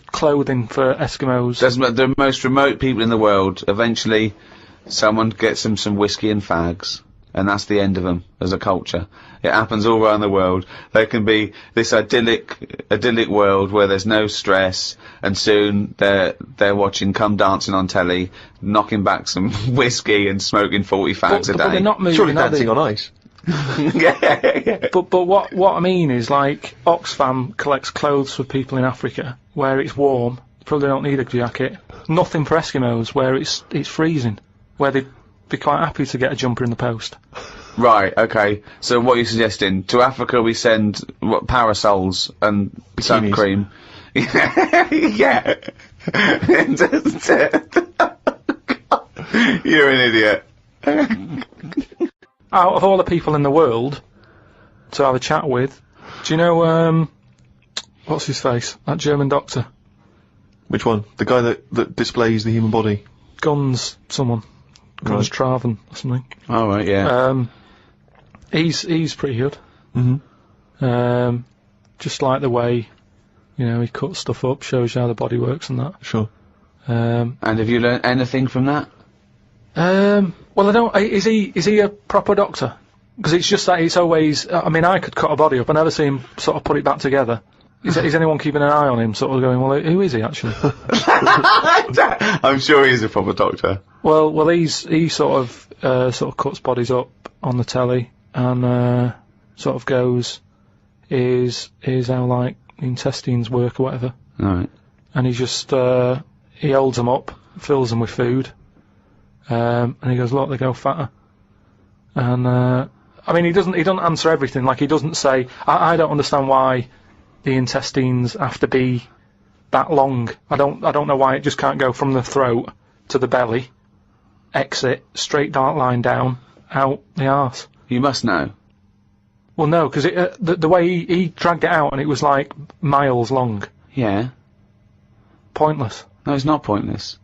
clothing for Eskimos.
The most remote people in the world, eventually someone gets them some whiskey and fags, and that's the end of them as a culture. It happens all around the world. There can be this idyllic world where there's no stress, and soon they're watching Come Dancing on telly, knocking back some whiskey and smoking 40 fags a day.
But they're not moving,
Surely Dancing on Ice.
Yeah.
But what I mean is, like, Oxfam collects clothes for people in Africa where it's warm, probably don't need a jacket. Nothing for Eskimos where it's freezing, where they'd be quite happy to get a jumper in the post.
Right, okay. So what are you suggesting? To Africa we send, parasols and sun
Bikinis.
cream? Yeah. You're an idiot.
Out of all the people in the world to have a chat with, do you know, what's his face? That German doctor.
Which one? The guy that displays the human body?
Guns
Right.
Traven or something.
Oh, right, yeah.
He's pretty good. Just like the way, he cuts stuff up, shows you how the body works and that.
Sure.
And have you learned anything from that?
Well, I don't. Is he a proper doctor? Because it's just that it's always. I mean, I could cut a body up. I never see him sort of put it back together. Is anyone keeping an eye on him, sort of going, well, who is he actually?
I'm sure he's a proper doctor.
Well, he sort of cuts bodies up on the telly and sort of goes, here's how like the intestines work or whatever.
Right.
And he just he holds them up, fills them with food. And he goes, look, they go fatter. And, I mean, he doesn't answer everything. Like, he doesn't say, I don't understand why the intestines have to be that long. I don't know why it just can't go from the throat to the belly, exit, straight dark line down, out the arse.
You must know.
Well, no, because the way he dragged it out and it was like miles long.
Yeah.
Pointless.
No, it's not pointless.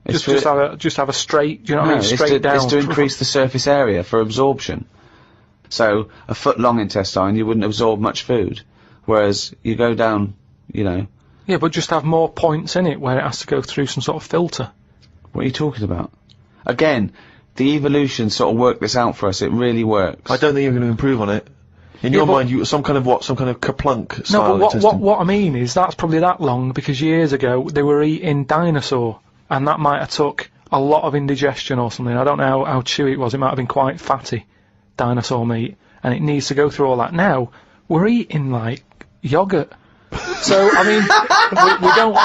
It's
Just have a straight, do you know what I mean? Straight down.
It's to increase the surface area for absorption. So, a foot long intestine, you wouldn't absorb much food. Whereas, you go down,
Yeah, but just have more points in it where it has to go through some sort of filter.
What are you talking about? Again, the evolution sort of worked this out for us. It really works.
I don't think you're going to improve on it. In your mind, some kind of kerplunk style
No, but
intestine.
what I mean is that's probably that long because years ago they were eating dinosaur, and that might have took a lot of indigestion or something. I don't know how chewy it was. It might have been quite fatty, dinosaur meat, and it needs to go through all that. Now we're eating like yogurt. So I mean,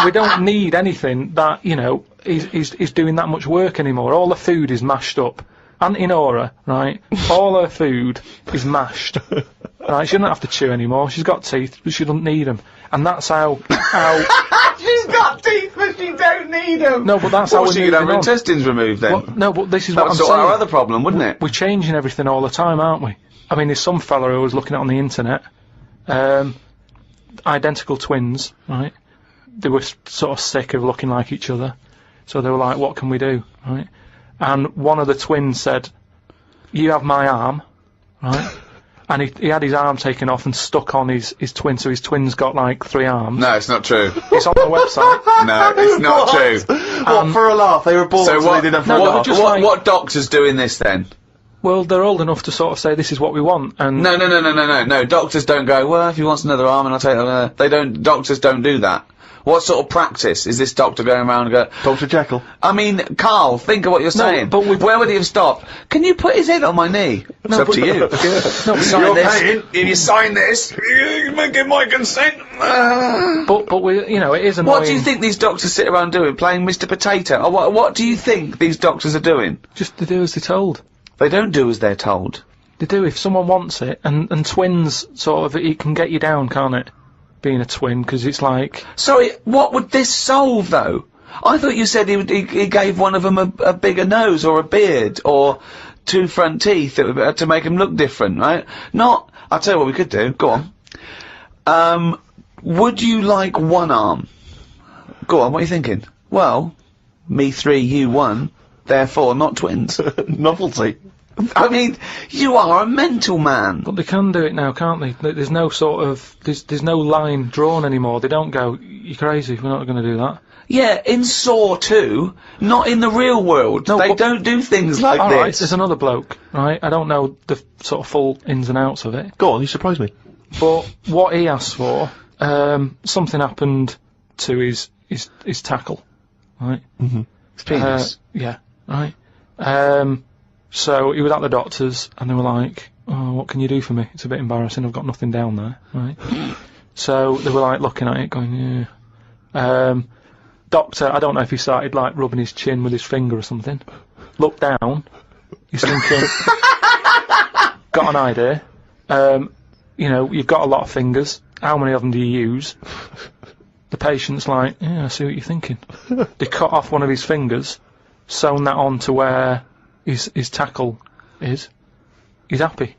we don't need anything that is doing that much work anymore. All the food is mashed up. Auntie Nora, right? All her food is mashed. Right? She doesn't have to chew anymore. She's got teeth, but she doesn't need them. And that's how.
She's got teeth, but she don't need them.
No, but that's how
she could have her intestines removed then.
Well, no, but this is
that
what I'm
would
saying.
sort our other problem, wouldn't it?
We're changing everything all the time, aren't we? I mean, there's some fella who was looking at on the internet, identical twins, right? They were sort of sick of looking like each other, so they were like, "What can we do?" Right? And one of the twins said, "You have my arm," right? And he had his arm taken off and stuck on his twin, so his twin's got like 3 arms.
No, it's not true.
It's on the website.
No, it's not true.
What, for a laugh? They were born,
So
they didn't have
no,
a
but
laugh.
just like-
What doctor's doing this then?
Well, they're old enough to sort of say this is what we want, and
No. Doctors don't go, well, if he wants another arm and I'll take another. Doctors don't do that. What sort of practice is this doctor going around and go,
Dr. Jekyll.
I mean, Carl, think of what you're saying.
but
where would he have stopped? Can you put his head on my knee? It's up to you.
No,
Sign this. If you sign this, you give my consent.
but we, you know, it is annoying.
What do you think these doctors sit around doing? Playing Mr. Potato? Or what do you think these doctors are doing?
Just to do as they're told.
They don't do as they're told.
They do if someone wants it, and twins, sort of, it can get you down, can't it? Being a twin, because it's like...
Sorry, what would this solve, though? I thought you said he gave one of them a bigger nose, or a beard, or 2 front teeth to make him look different, right? Not... I'll tell you what we could do. Go on. Would you like one arm? Go on, what are you thinking? Well, me 3, you 1, therefore not twins.
Novelty.
I mean, you are a mental man.
But they can do it now, can't they? There's no sort of... There's no line drawn anymore. They don't go, you're crazy, we're not going to do that.
Yeah, in Saw 2, not in the real world.
No,
they don't do things like this.
Alright, there's another bloke, right? I don't know the sort of full ins and outs of it.
Go on, you surprised me.
But what he asked for, something happened to his tackle, right?
Mm-hmm.
His penis.
Yeah, right. So he was at the doctor's, and they were like, "Oh, what can you do for me? It's a bit embarrassing. I've got nothing down there." Right. So they were like looking at it, going, "Yeah." Doctor, I don't know if he started like rubbing his chin with his finger or something. Looked down. He's thinking, "Got an idea. You know, you've got a lot of fingers. How many of them do you use?" The patient's like, "Yeah, I see what you're thinking." They cut off one of his fingers, sewn that on to where his tackle is. He's happy.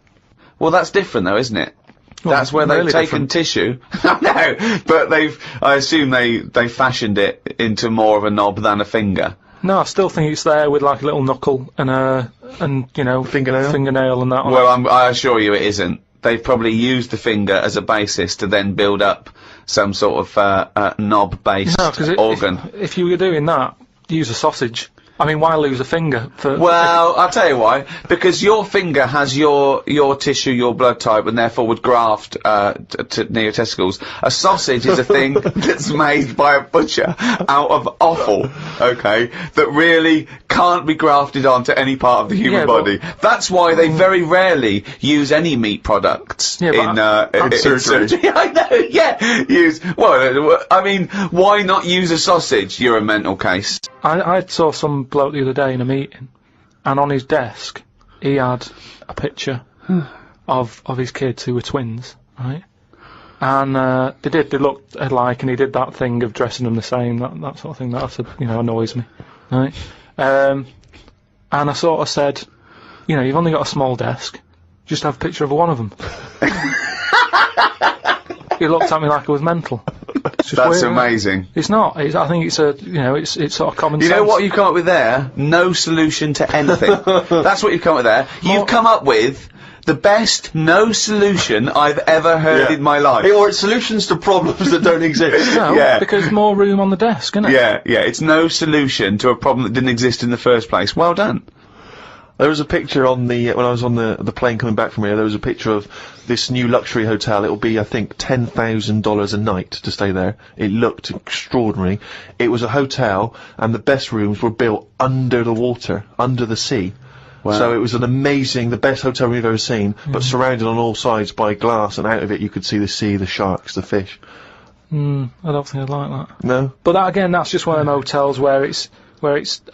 Well, that's different though, isn't it?
Well,
that's where they've
really
taken
different.
tissue. No, but I assume they fashioned it into more of a knob than a finger.
No, I still think it's there with like a little knuckle and you know, fingernail and that on
Well, I assure you it isn't. They've probably used the finger as a basis to then build up some sort of knob-based organ.
If you were doing that, use a sausage. I mean, why lose a finger for...
Well, I'll tell you why. Because your finger has your tissue, your blood type, and therefore would graft near your testicles. A sausage is a thing that's made by a butcher out of offal, okay, that really can't be grafted onto any part of the human body. That's why they very rarely use any meat products in surgery. I know, yeah. Well, I mean, why not use a sausage? You're a mental case.
I saw some bloke the other day in a meeting, and on his desk he had a picture of his kids who were twins, right? And they looked alike, and he did that thing of dressing them the same, that sort of thing. That annoys me, right? And I sort of said, you know, you've only got a small desk, just have a picture of one of them. He looked at me like I was mental.
That's amazing.
It's not. I think it's it's sort of common sense.
You know what you've come up with there? No solution to anything. That's what you've come up with there. You've come up with the best no solution I've ever heard in my life.
Or it's solutions to problems that don't exist.
No, because more room on the desk, isn't it?
Yeah, it's no solution to a problem that didn't exist in the first place. Well done.
There was a picture on when I was on the plane coming back from here, there was a picture of this new luxury hotel. It'll be, I think, $10,000 a night to stay there. It looked extraordinary. It was a hotel, and the best rooms were built under the water, under the sea. Wow. So it was the best hotel we've ever seen, but surrounded on all sides by glass, and out of it you could see the sea, the sharks, the fish.
I don't think I'd like that.
No?
But that, again, that's just one of them hotels where it's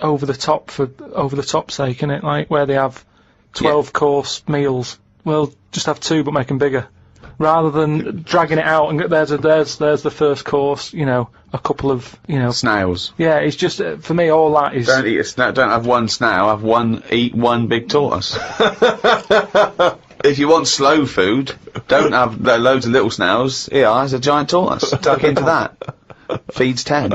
over the top for over the top sake, isn't it? Like where they have 12-course meals. Well, just have 2, but make them bigger, rather than dragging it out and there's the first course. You know, a couple of
snails.
Yeah, it's just for me all that is.
Don't eat a snail. Don't have one snail. Eat one big tortoise. If you want slow food, don't have loads of little snails. Here, there's a giant tortoise. Tuck into that. Feeds 10.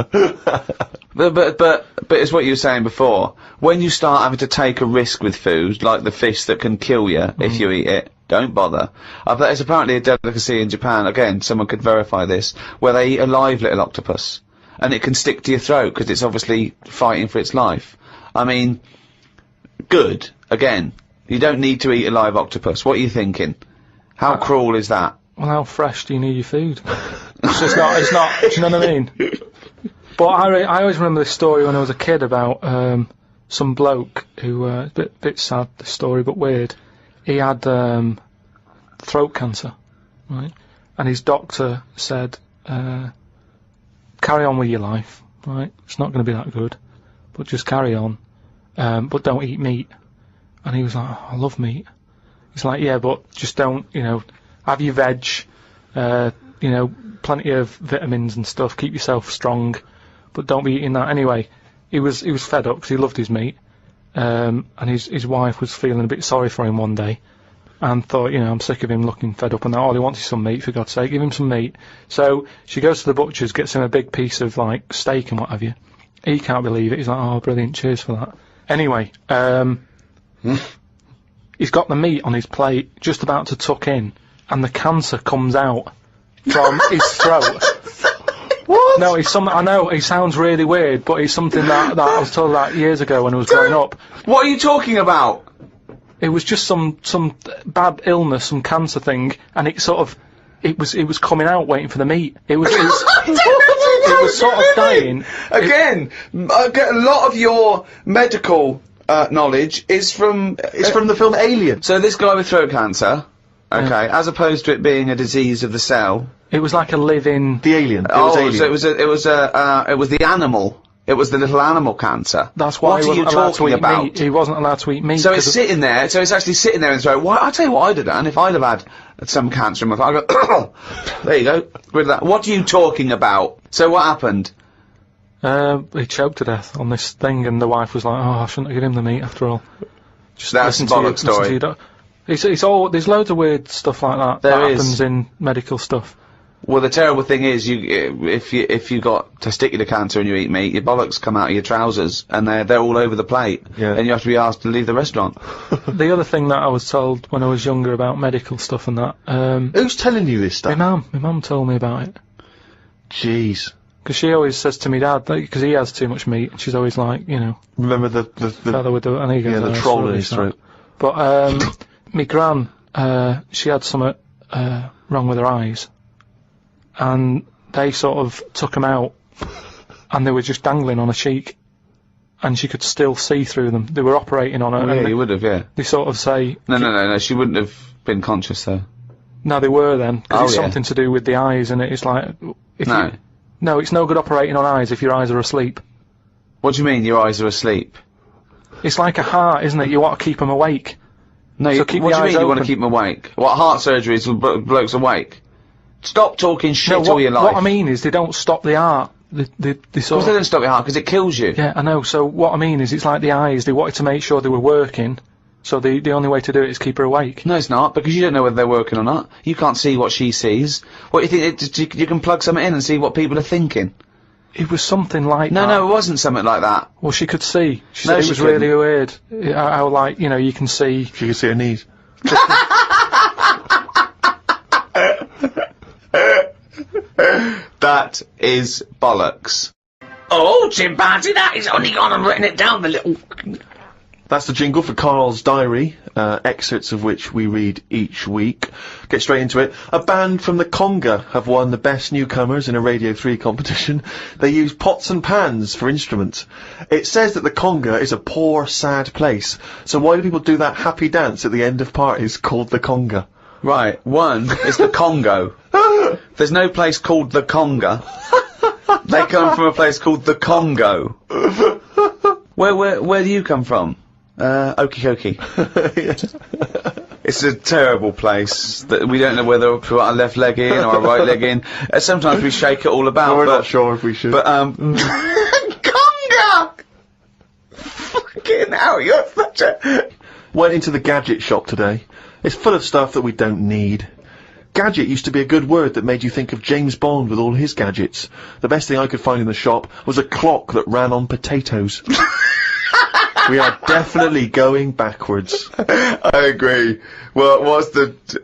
But it's what you were saying before. When you start having to take a risk with food, like the fish that can kill you if you eat it, don't bother. There's apparently a delicacy in Japan, again, someone could verify this, where they eat a live little octopus. And it can stick to your throat, because it's obviously fighting for its life. I mean, good. Again, you don't need to eat a live octopus. What are you thinking? How cruel is that?
Well, how fresh do you need your food? So it's not, do you know what I mean? But I always remember this story when I was a kid about, some bloke who, bit sad, this story, but weird. He had, throat cancer, right? And his doctor said, carry on with your life, right? It's not going to be that good, but just carry on, but don't eat meat. And he was like, oh, I love meat. He's like, yeah, but just don't, have your veg, plenty of vitamins and stuff, keep yourself strong, but don't be eating that. Anyway, he was fed up because he loved his meat, and his wife was feeling a bit sorry for him one day, and thought, I'm sick of him looking fed up and that, all he wants is some meat, for God's sake, give him some meat. So she goes to the butcher's, gets him a big piece of, like, steak and what have you. He can't believe it, he's like, oh, brilliant, cheers for that. Anyway, he's got the meat on his plate, just about to tuck in, and the cancer comes out from his throat.
What?
No, it's something, I know, it sounds really weird, but it's something that I was told that years ago when I was growing up.
What are you talking about?
It was just some bad illness, some cancer thing, and it sort of, it was coming out waiting for the meat. It was sort of dying.
Again, I get a lot of your medical knowledge is from
From the film Alien.
So this guy with throat cancer, okay, as opposed to it being a disease of the cell.
It was like a living.
The Alien. It was Alien.
So it was the animal. It was the little animal cancer.
That's why
What
he
are you
wasn't allowed to
talking
eat
about?
meat. He wasn't allowed to eat meat.
So it's sitting there. So it's actually sitting there in his throat. Why? I'll tell you what I'd have done if I'd have had some cancer in my throat. I'd go, there you go, rid of that. What are you talking about? So what happened?
He choked to death on this thing, and the wife was like, "Oh, I shouldn't have given him the meat after all." Just
That's
listen
a
to
bollock
listen to
story.
your it's all, there's loads of weird stuff like that
There
that
is.
happens in medical stuff.
Well, the terrible thing is, if you got testicular cancer and you eat meat, your bollocks come out of your trousers, and they're all over the plate,
Yeah.
and you have to be asked to leave the restaurant.
The other thing that I was told when I was younger about medical stuff and that,
Who's telling you this
my
stuff?
mum told me about it.
Jeez.
Because she always says to me dad, because he has too much meat, and she's always like,
Remember the
feather with the, and he goes,
yeah, the
"Oh, it's
troll in
rubbish,
his
that."
throat.
But, me gran, she had something, wrong with her eyes. And they sort of took them out, and they were just dangling on her cheek, and she could still see through them. They were operating on her,
Oh,
and
yeah, you would have, yeah.
they sort of say,
No, she wouldn't have been conscious, though.
no, they were then, because
Oh,
it's
yeah.
something to do with the eyes, and it's like,
No.
no, it's no good operating on eyes if your eyes are asleep.
What do you mean, your eyes are asleep?
It's like a heart, isn't it? You want to keep them awake.
No,
So
you,
keep
what
the
do you
eyes
mean you want to
open.
keep them awake? What, heart surgery is when blokes awake? Stop talking shit
No,
all your life.
what I mean is they don't stop the heart. They
Of course
sort
they
of,
don't stop your heart, because it kills you.
yeah, I know. So what I mean is it's like the eyes. They wanted to make sure they were working, so the only way to do it is keep her awake.
No, it's not, because you don't know whether they're working or not. You can't see what she sees. What, you think, you can plug something in and see what people are thinking?
It was something like that.
No, it wasn't something like that.
Well, she could see. She
No,
said it
she
was
couldn't.
really weird. How, like, you can see.
She can see her knees.
That is bollocks. Oh, chimpanzee, that is only gone and written it down, the little...
That's the jingle for Carl's diary, excerpts of which we read each week. Get straight into it. A band from the Conga have won the Best Newcomers in a Radio 3 competition. They use pots and pans for instruments. It says that the Conga is a poor, sad place. So why do people do that happy dance at the end of parties called the Conga?
Right, one is the Congo. There's no place called the Conga. They come from a place called the Congo. Where do you come from? Okie dokie. It's a terrible place that we don't know whether to put our left leg in or our right leg in. Sometimes we shake it all about.
We're
but,
not sure if we should.
But Conga! Fucking hell, you're such a...
Went into the gadget shop today. It's full of stuff that we don't need. Gadget used to be a good word that made you think of James Bond with all his gadgets. The best thing I could find in the shop was a clock that ran on potatoes. We are definitely going backwards.
I agree. Well,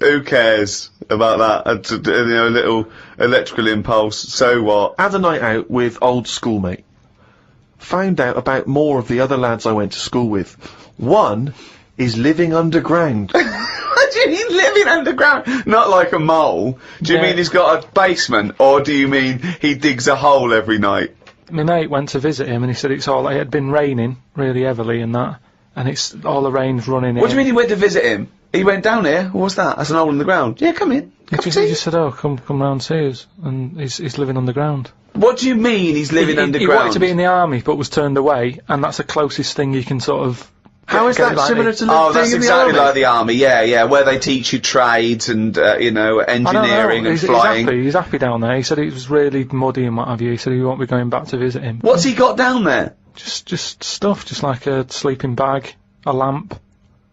who cares about that? A little electrical impulse, so what?
Had a night out with old schoolmate. Found out about more of the other lads I went to school with. One is living underground.
What do you mean living underground? Not like a mole. Do you
Yeah.
mean he's got a basement, or do you mean he digs a hole every night?
My mate went to visit him and he said it had been raining really heavily and that, and it's all the rain's running
What do
in.
you mean he went to visit him? He went down here. What's that? That's an hole in the ground. Yeah, come in.
He
Cup of
just, he
tea.
just said, oh, come round see us, and he's living underground.
What do you mean he's living
He
underground?
wanted to be in the army but was turned away, and that's the closest thing you can sort of...
How is
get
that
like
similar
it.
to
Oh,
being
that's
in the
exactly
army?
like the army. Yeah, where they teach you trades and you know,
I don't know.
engineering and
He's
flying.
He's happy down there. He said it was really muddy and what have you. He said he won't be going back to visit him.
What's he got down there?
Just stuff, just like a sleeping bag, a lamp.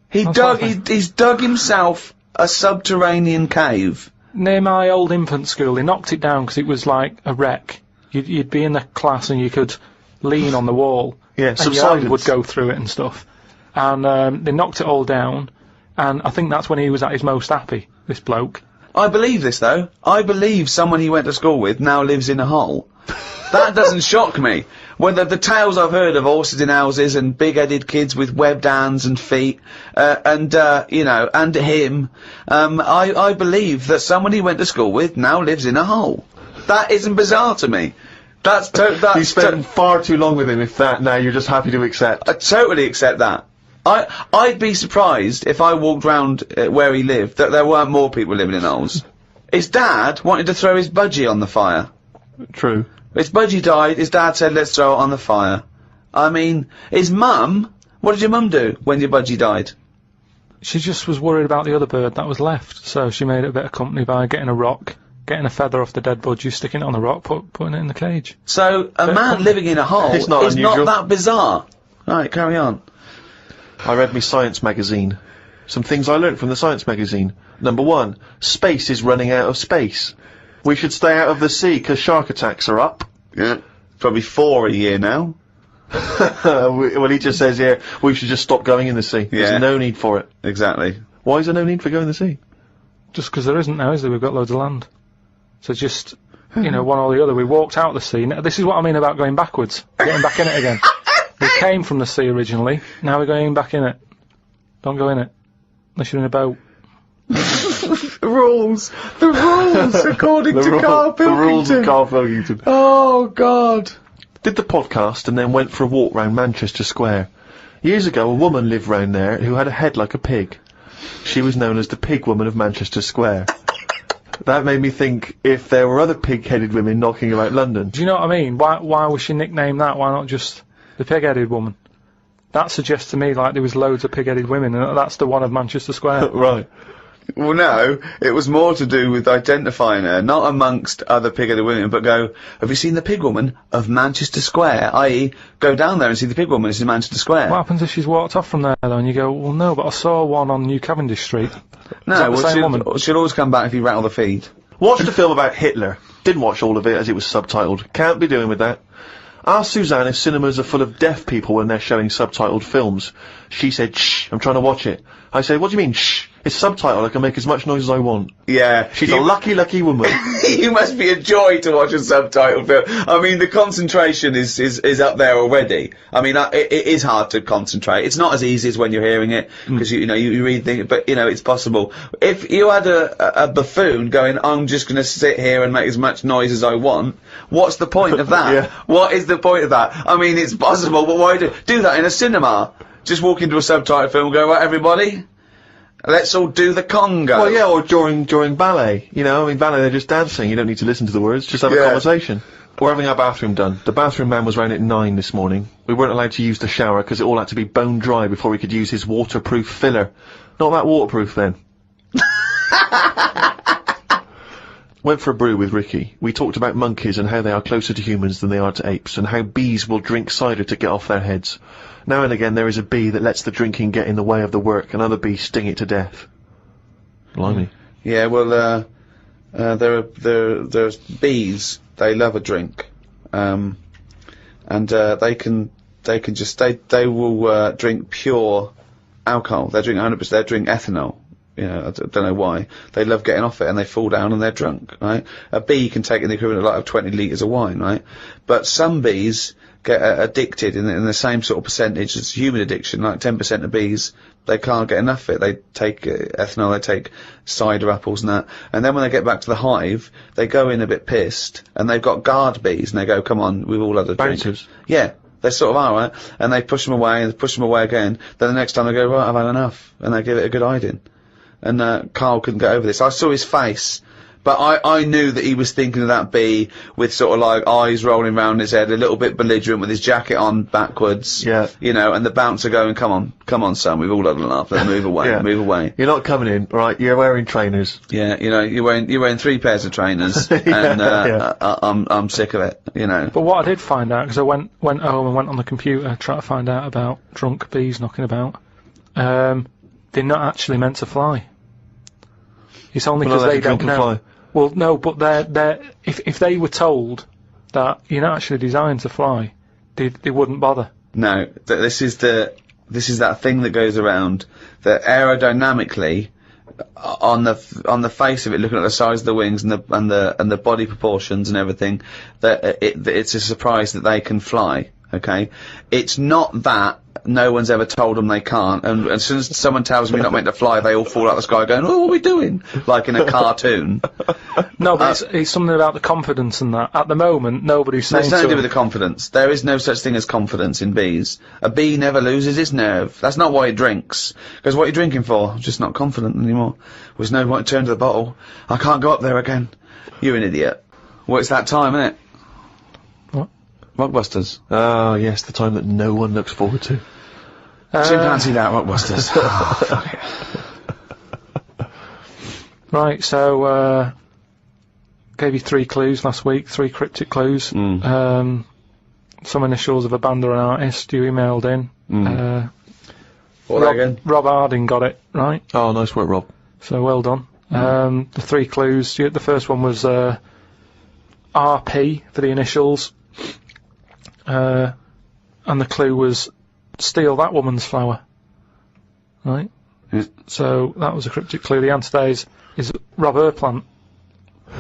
He
That's
dug.
what I think.
He's dug himself a subterranean cave.
Near my old infant school, they knocked it down because it was like a wreck. You'd be in the class and you could lean on the wall.
Yeah,
and your
subsidence.
hand would go through it and stuff. And they knocked it all down, and I think that's when he was at his most happy, this bloke.
I believe this though. I believe someone he went to school with now lives in a hole. That doesn't shock me. Whether the tales I've heard of horses in houses and big-headed kids with webbed hands and feet, you know, and him, I believe that someone he went to school with now lives in a hole. That isn't bizarre to me. That's
You spent far too long with him, if that, now you're just happy to accept.
I totally accept that. I'd be surprised if I walked round where he lived that there weren't more people living in holes. His dad wanted to throw his budgie on the fire.
True.
His budgie died, his dad said, let's throw it on the fire. I mean, his mum, what did your mum do when your budgie died?
She just was worried about the other bird that was left, so she made it a bit of company by getting a rock, getting a feather off the dead budgie, sticking it on the rock, putting it in the cage.
So, a man living in a hole
It's not
is
unusual.
not that bizarre. Right, carry on.
I read me science magazine. Some things I learnt from the science magazine. Number 1, space is running out of space. We should stay out of the sea 'cause shark attacks are up.
Yeah. Probably 4 a year now.
Well, he just says here, we should just stop going in the sea.
Yeah.
There's no need for it.
Exactly.
Why is there no need for going in the sea?
Just because there isn't now, is there? We've got loads of land. So just, you know, one or the other. We walked out the sea. Now, this is what I mean about going backwards. Getting back in it again. We came from the sea originally, now we're going back in it. Don't go in it. Unless you're in a boat.
The rules, according to Karl
The rules of
Pilkington.
Karl Pilkington.
Oh, God.
Did the podcast and then went for a walk round Manchester Square. Years ago, a woman lived round there who had a head like a pig. She was known as the Pig Woman of Manchester Square. That made me think if there were other pig-headed women knocking about London.
Do you know what I mean? Why was she nicknamed that? Why not just the pig-headed woman? That suggests to me like there was loads of pig-headed women, and that's the one of Manchester Square.
Right.
Well, no, it was more to do with identifying her, not amongst other pig-headed women, but go, have you seen the pig woman of Manchester Square? I.e., go down there and see the pig woman, it's in Manchester Square.
What happens if she's walked off from there though, and you go, well no, but I saw one on New Cavendish Street.
No,
that the
well,
same woman?
she'll always come back if you rattle the feed.
Watched a film about Hitler. Didn't watch all of it as it was subtitled. Can't be doing with that. Asked Suzanne if cinemas are full of deaf people when they're showing subtitled films. She said, shh, I'm trying to watch it. I said, what do you mean, shh? It's subtitled, I can make as much noise as I want.
Yeah.
She's a lucky, lucky woman.
You must be a joy to watch a subtitled film. I mean, the concentration is up there already. I mean, it is hard to concentrate. It's not as easy as when you're hearing it, because you read things, but, you know, it's possible. If you had a buffoon going, I'm just gonna sit here and make as much noise as I want, what's the point of that?
Yeah.
What is the point of that? I mean, it's possible, but why do that in a cinema? Just walk into a subtitled film and go, right, everybody? Let's all do the conga.
Well, yeah, or during ballet. You know, I mean, ballet, they're just dancing. You don't need to listen to the words. Just have a
Yeah.
conversation. We're having our bathroom done. The bathroom man was round at 9 this morning. We weren't allowed to use the shower because it all had to be bone dry before we could use his waterproof filler. Not that waterproof, then. Went for a brew with Ricky. We talked about monkeys and how they are closer to humans than they are to apes, and how bees will drink cider to get off their heads. Now and again there is a bee that lets the drinking get in the way of the work, and other bees sting it to death. Blimey.
Yeah, well, there's bees. They love a drink, and they will drink pure alcohol. They drink 100%. They drink ethanol. You know, I don't know why. They love getting off it, and they fall down and they're drunk. Right? A bee can take in the equivalent of 20 litres of wine. Right? But some bees get addicted in the same sort of percentage as human addiction, like 10% of bees, they can't get enough of it. They take ethanol, they take cider apples and that, and then when they get back to the hive, they go in a bit pissed, and they've got guard bees, and they go, come on, we've all had a drink.
Bouncers.
Yeah, they sort of are, right? And they push them away, and they push them away again, then the next time they go, right, I've had enough, and they give it a good hiding. And Carl couldn't get over this. I saw his face, but I knew that he was thinking of that bee with sort of like eyes rolling round his head, a little bit belligerent with his jacket on backwards.
Yeah.
You know, and the bouncer going, come on, son, we've all had enough, let's move away,
Yeah.
move away.
You're not coming in, right? You're wearing trainers.
Yeah, you know, you're wearing 3 pairs of trainers, and, I'm sick of it, you know.
But what I did find out, because I went home and went on the computer, trying to find out about drunk bees knocking about, they're not actually meant to fly. It's only because they don't know.
Fly.
Well, no, but if they were told that you're not actually designed to fly, they wouldn't bother.
No, this is that thing that goes around that aerodynamically, on the face of it, looking at the size of the wings and the body proportions and everything, that it's a surprise that they can fly. Okay, it's not that no one's ever told them they can't, and as soon as someone tells me you're not meant to fly, they all fall out of the sky going, oh, what are we doing? Like in a cartoon.
No, but it's something about the confidence and that. At the moment, nobody's saying
It's nothing to do with the confidence. There is no such thing as confidence in bees. A bee never loses its nerve. That's not why it drinks. Because what are you drinking for? I'm just not confident anymore. There's no point to turn to the bottle. I can't go up there again. You're an idiot. Well, it's that time, isn't it?
What?
Rockbusters.
Oh, yes, the time that no one looks forward to.
Chimpanzee that, Rockbusters.
Right, so, gave you 3 clues last week, 3 cryptic clues. Some initials of a band or an artist you emailed in.
What again?
Rob Harding got it, right?
Oh, nice work, Rob.
So well done. The 3 clues, the first one was RP for the initials, and the clue was steal that woman's flower. Right?
Yeah.
So that was a cryptic clue. The answer today is Rob Plant.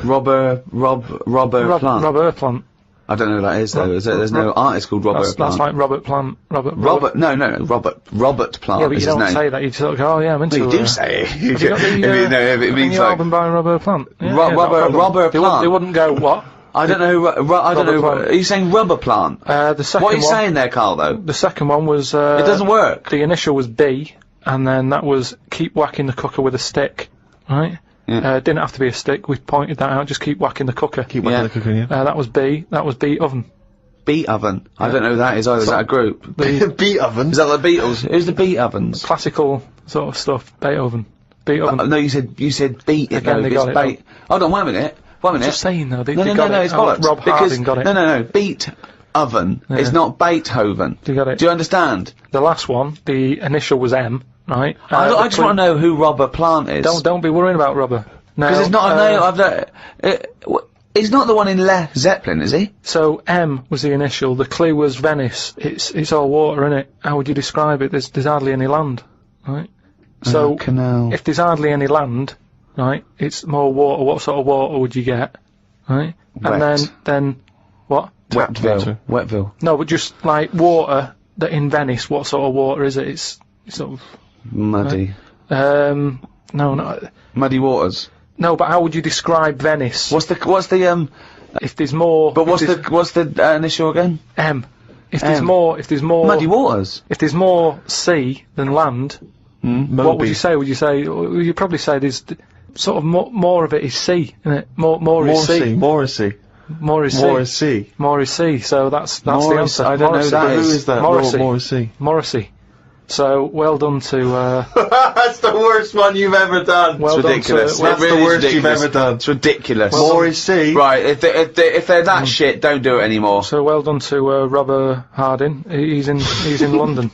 Rob Plant.
Rob Plant.
I don't know who that is though. There's no artist called Robert Plant.
That's like Robert Plant. Robert Plant.
Yeah,
Yeah, but
is
you don't
his name.
say that. You sort of go, oh yeah, I'm into
Well, you do say it.
Have you got the,
it means
new
like
album by Robert Plant. Yeah,
Robert Plant.
They wouldn't go what?
I don't know who. I don't know.
Plant.
Are you saying Rubber Plant?
The second
What are you
one,
saying there, Carl? Though
the second one was.
it doesn't work.
The initial was B, and then that was keep whacking the cooker with a stick. Right.
Yeah.
Didn't have to be a stick. We pointed that out. Just keep whacking the cooker.
Keep whacking the cooker, yeah.
That was B. That was B oven.
Beat Oven. I don't know who that is either. Is that a group?
Beat oven?
Is that the Beatles? Who's the Beat Ovens?
Classical sort of stuff. Beethoven. Beethoven.
No, you said beat.
Again, they got it.
Hold on, 1 minute. 1 minute.
Just saying though. They
No,
got it.
it's bollocks.
Rob Harding got it.
No. Beat Oven.
Yeah.
It's not Beethoven.
You got it.
Do you understand?
The last one, the initial was M. Right.
I just want to know who Robert Plant is.
Don't be worrying about Robert. No.
Because it's not a name. He's not the one in Led Zeppelin, is he?
So M was the initial. The clue was Venice. It's all water, isn't it? How would you describe it? There's hardly any land, right? So
canal.
if there's hardly any land, right, it's more water. What sort of water would you get, right?
Wet.
And then what?
Wetville.
No, but just like water that in Venice. What sort of water is it? It's sort of
Muddy.
no.
Muddy waters.
No, but how would you describe Venice?
What's the
If there's more.
But what's the initial again?
M. If there's more.
Muddy waters.
If there's more sea than land, what would you say? Would you probably say there's sort of more of it is sea, isn't it? More is sea.
More is sea.
More is sea.
More is sea.
More is sea. So that's the answer.
I don't know who that
Who
is.
is that?
Morrissey.
More is sea.
Morrissey. So well done to.
That's the worst one you've ever done.
Well
It's
done
ridiculous.
to.
That's
It really
the
is
worst you've
ridiculous.
ever done.
It's ridiculous.
More is sea.
Right, if they're that shit, don't do it anymore.
So well done to Robert Harding. He's in London.